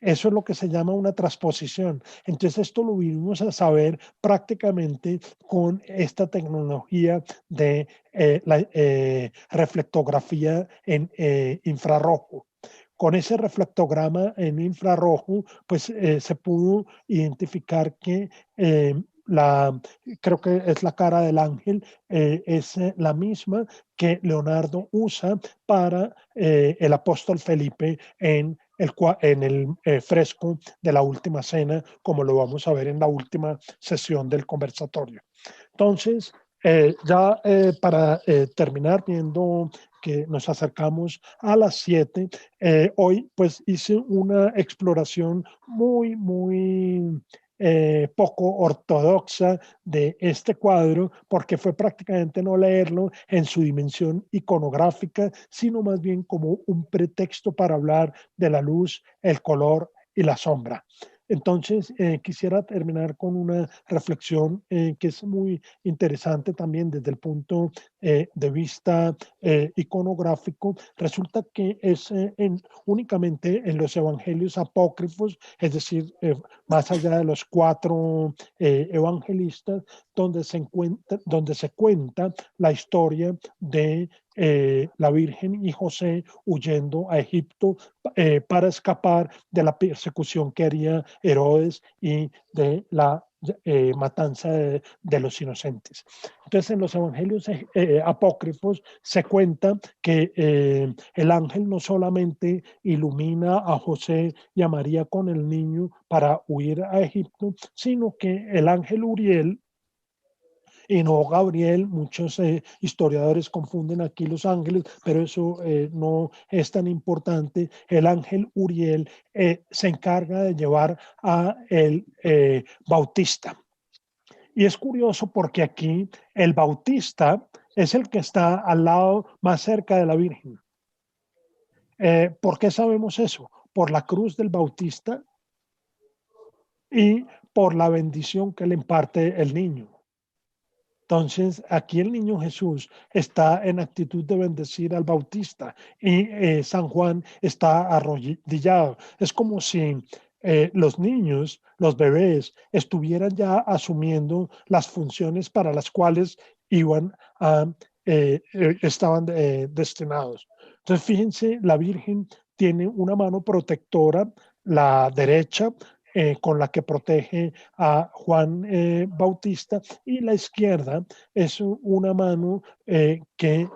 Eso es lo que se llama una transposición. Entonces esto lo vinimos a saber prácticamente con esta tecnología de la reflectografía en infrarrojo. Con ese reflectograma en infrarrojo, pues se pudo identificar que la, creo que es la cara del ángel, es la misma que Leonardo usa para el apóstol Felipe en el fresco de la última cena, como lo vamos a ver en la última sesión del conversatorio. Entonces, ya para terminar, viendo que nos acercamos a las 7, hoy pues hice una exploración muy, muy poco ortodoxa de este cuadro, porque fue prácticamente no leerlo en su dimensión iconográfica, sino más bien como un pretexto para hablar de la luz, el color y la sombra. Entonces, quisiera terminar con una reflexión que es muy interesante también desde el punto de vista iconográfico. Resulta que es únicamente en los evangelios apócrifos, es decir, más allá de los cuatro evangelistas, donde se cuenta la historia de la Virgen y José huyendo a Egipto para escapar de la persecución que haría Herodes y de la matanza de los inocentes. Entonces, en los evangelios apócrifos se cuenta que el ángel no solamente ilumina a José y a María con el niño para huir a Egipto, sino que el ángel Uriel y no Gabriel. Muchos historiadores confunden aquí los ángeles, pero eso no es tan importante. El ángel Uriel se encarga de llevar a el Bautista. Y es curioso porque aquí el Bautista es el que está al lado más cerca de la Virgen. ¿Por qué sabemos eso? Por la cruz del Bautista y por la bendición que le imparte el niño. Entonces, aquí el niño Jesús está en actitud de bendecir al Bautista y San Juan está arrodillado. Es como si los niños, los bebés, estuvieran ya asumiendo las funciones para las cuales iban a, estaban destinados. Entonces, fíjense, la Virgen tiene una mano protectora, la derecha, con la que protege a Juan Bautista, y la izquierda es una mano que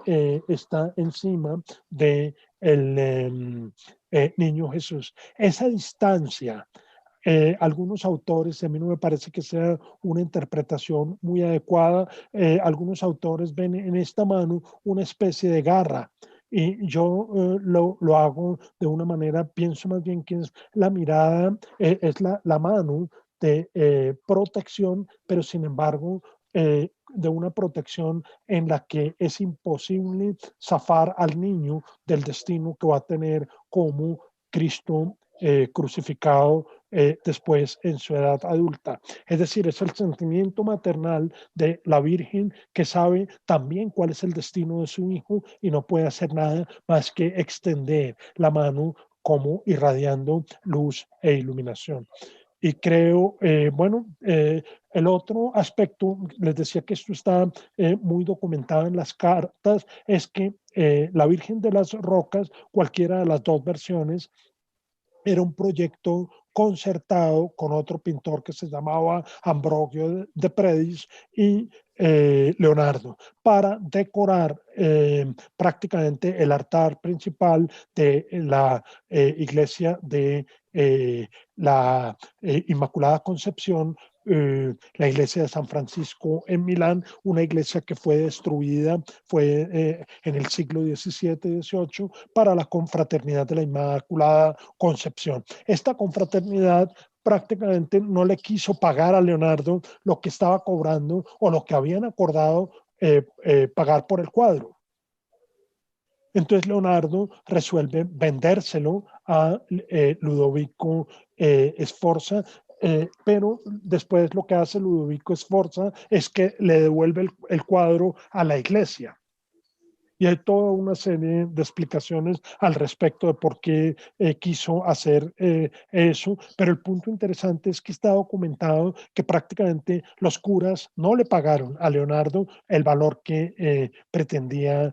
está encima de el niño Jesús. Esa distancia, algunos autores, a mí no me parece que sea una interpretación muy adecuada, algunos autores ven en esta mano una especie de garra. Y yo lo hago de una manera, pienso más bien que es la mirada, es la mano de protección, pero sin embargo de una protección en la que es imposible zafar al niño del destino que va a tener como Cristo crucificado después en su edad adulta. Es decir, es el sentimiento maternal de la Virgen que sabe también cuál es el destino de su hijo y no puede hacer nada más que extender la mano como irradiando luz e iluminación. Y creo, el otro aspecto, les decía que esto está muy documentado en las cartas, es que la Virgen de las Rocas, cualquiera de las dos versiones, era un proyecto concertado con otro pintor que se llamaba Ambrogio de Predis y Leonardo para decorar prácticamente el altar principal de la iglesia de la Inmaculada Concepción, la iglesia de San Francisco en Milán, una iglesia que fue destruida, fue en el siglo XVII-XVIII para la confraternidad de la Inmaculada Concepción. Esta confraternidad prácticamente no le quiso pagar a Leonardo lo que estaba cobrando o lo que habían acordado pagar por el cuadro. Entonces Leonardo resuelve vendérselo a Ludovico Sforza, pero después lo que hace Ludovico Sforza es que le devuelve el cuadro a la iglesia. Y hay toda una serie de explicaciones al respecto de por qué quiso hacer eso, pero el punto interesante es que está documentado que prácticamente los curas no le pagaron a Leonardo el valor que pretendía,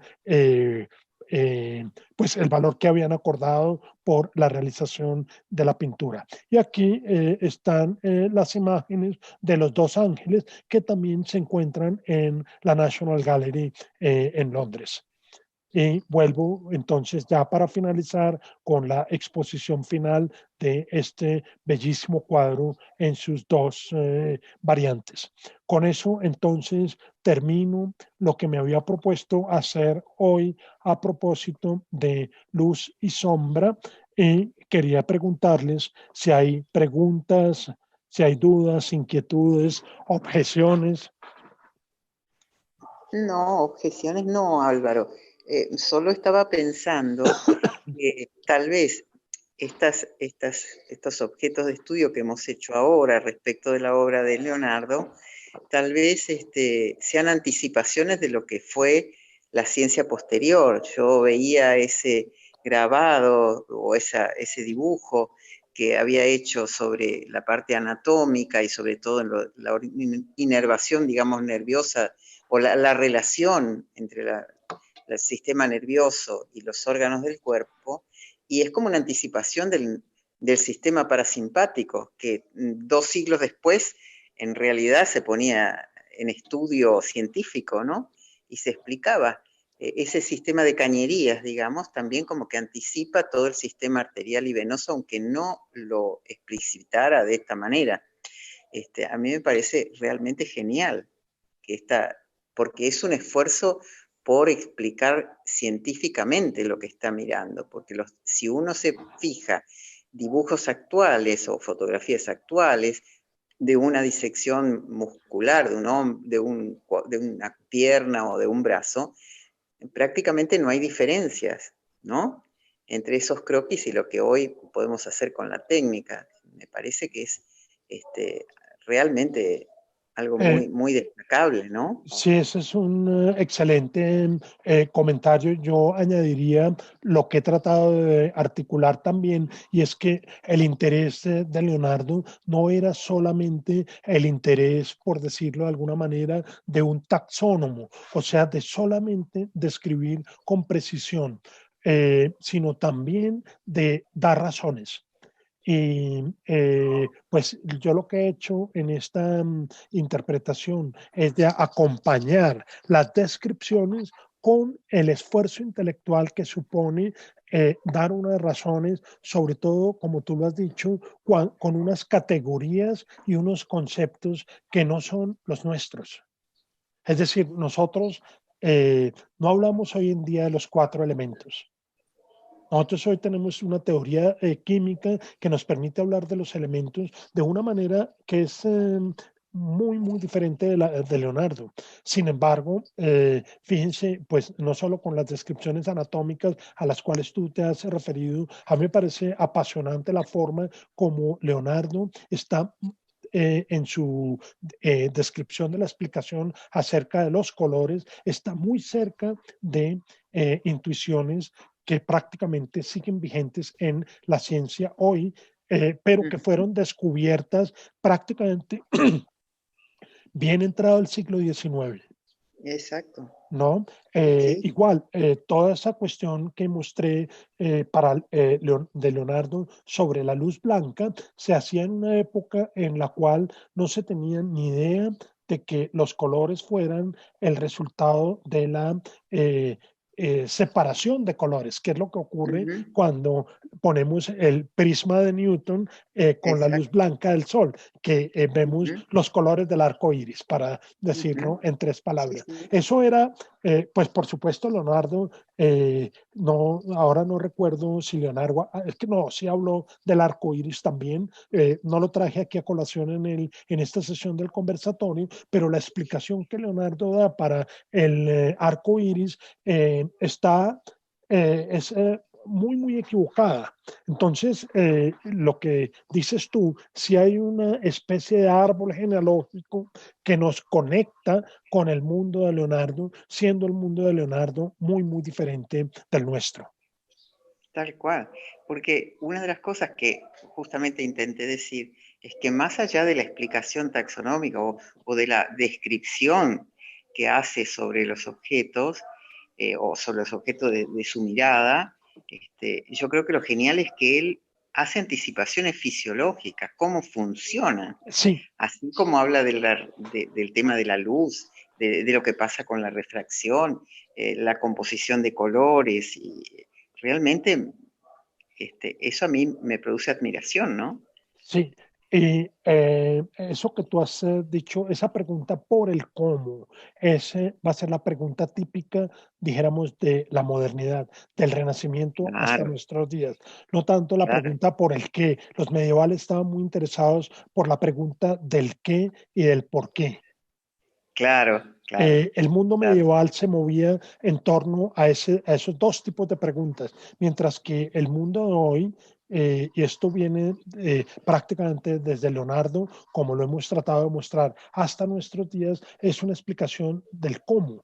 pues el valor que habían acordado por la realización de la pintura. Y aquí están las imágenes de los dos ángeles que también se encuentran en la National Gallery en Londres. Y vuelvo entonces ya para finalizar con la exposición final de este bellísimo cuadro en sus dos variantes. Con eso entonces termino lo que me había propuesto hacer hoy a propósito de luz y sombra y quería preguntarles si hay preguntas, si hay dudas, inquietudes, objeciones. No, objeciones no, Álvaro. Solo estaba pensando que tal vez estos objetos de estudio que hemos hecho ahora respecto de la obra de Leonardo, tal vez sean anticipaciones de lo que fue la ciencia posterior. Yo veía ese grabado o ese dibujo que había hecho sobre la parte anatómica y sobre todo en la inervación, digamos, nerviosa o la relación entre el sistema nervioso y los órganos del cuerpo, y es como una anticipación del sistema parasimpático, que 2 siglos después en realidad se ponía en estudio científico, ¿no? Y se explicaba. Ese sistema de cañerías, digamos, también como que anticipa todo el sistema arterial y venoso, aunque no lo explicitara de esta manera. A mí me parece realmente genial que porque es un esfuerzo por explicar científicamente lo que está mirando, porque si uno se fija dibujos actuales o fotografías actuales de una disección muscular de una pierna o de un brazo, prácticamente no hay diferencias, ¿no? Entre esos croquis y lo que hoy podemos hacer con la técnica. Me parece que es realmente algo Eh, muy, muy destacable, ¿no? Sí, ese es un excelente comentario. Yo añadiría lo que he tratado de articular también, y es que el interés de Leonardo no era solamente el interés, por decirlo de alguna manera, de un taxónomo, o sea, de solamente describir con precisión, sino también de dar razones. Y pues yo lo que he hecho en esta interpretación es de acompañar las descripciones con el esfuerzo intelectual que supone dar unas razones, sobre todo, como tú lo has dicho, con unas categorías y unos conceptos que no son los nuestros. Es decir, nosotros no hablamos hoy en día de los 4 elementos. Nosotros hoy tenemos una teoría química que nos permite hablar de los elementos de una manera que es muy diferente de Leonardo. Sin embargo, fíjense, pues no solo con las descripciones anatómicas a las cuales tú te has referido, a mí me parece apasionante la forma como Leonardo está en su descripción de la explicación acerca de los colores, está muy cerca de intuiciones que prácticamente siguen vigentes en la ciencia hoy, pero que fueron descubiertas prácticamente bien entrado el siglo XIX. Exacto. ¿No? Sí. Igual, toda esa cuestión que mostré de Leonardo sobre la luz blanca se hacía en una época en la cual no se tenía ni idea de que los colores fueran el resultado de la separación de colores, que es lo que ocurre Ujú. cuando ponemos el prisma de Newton con la luz Exacto. blanca del sol, que vemos Ujú. los colores del arco iris, para decirlo Ujú. en tres Sí, palabras. sí. Eso era, pues por supuesto, Leonardo, no, ahora no recuerdo si Leonardo, es que no, sí habló del arco iris también, no lo traje aquí a colación en esta sesión del conversatorio, pero la explicación que Leonardo da para el arco iris es muy equivocada. Entonces, lo que dices tú, si hay una especie de árbol genealógico que nos conecta con el mundo de Leonardo, siendo el mundo de Leonardo muy diferente del nuestro. Tal cual, porque una de las cosas que justamente intenté decir es que más allá de la explicación taxonómica o de la descripción que hace sobre los objetos o sobre los objetos de su mirada, yo creo que lo genial es que él hace anticipaciones fisiológicas, cómo funcionan, Sí, así como habla del tema de la luz, de lo que pasa con la refracción, la composición de colores y realmente eso a mí me produce admiración, ¿no? sí. Y eso que tú has dicho, esa pregunta por el cómo, ese va a ser la pregunta típica, dijéramos, de la modernidad, del Renacimiento hasta Claro, nuestros días. No tanto la claro, pregunta por el qué. Los medievales estaban muy interesados por la pregunta del qué y del por qué. claro, claro, El mundo claro. medieval se movía en torno a esos dos tipos de preguntas, mientras que el mundo de hoy, y esto viene prácticamente desde Leonardo, como lo hemos tratado de mostrar hasta nuestros días, es una explicación del cómo,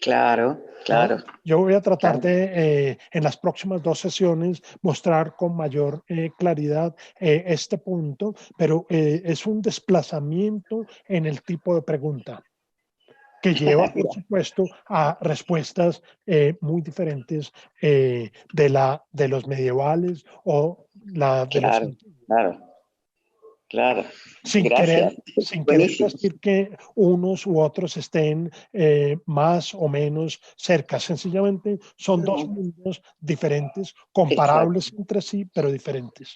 Claro, ¿no? claro, Yo voy a tratar claro. de, en las próximas dos sesiones, mostrar con mayor claridad este punto, pero es un desplazamiento en el tipo de pregunta que lleva, por supuesto, a respuestas muy diferentes de los medievales o la de los Claro, antiguos. claro, claro. Sin querer, Gracias. sin querer Buenísimo. decir que unos u otros estén más o menos cerca. Sencillamente son dos No, mundos diferentes, exacto. comparables entre sí, pero diferentes.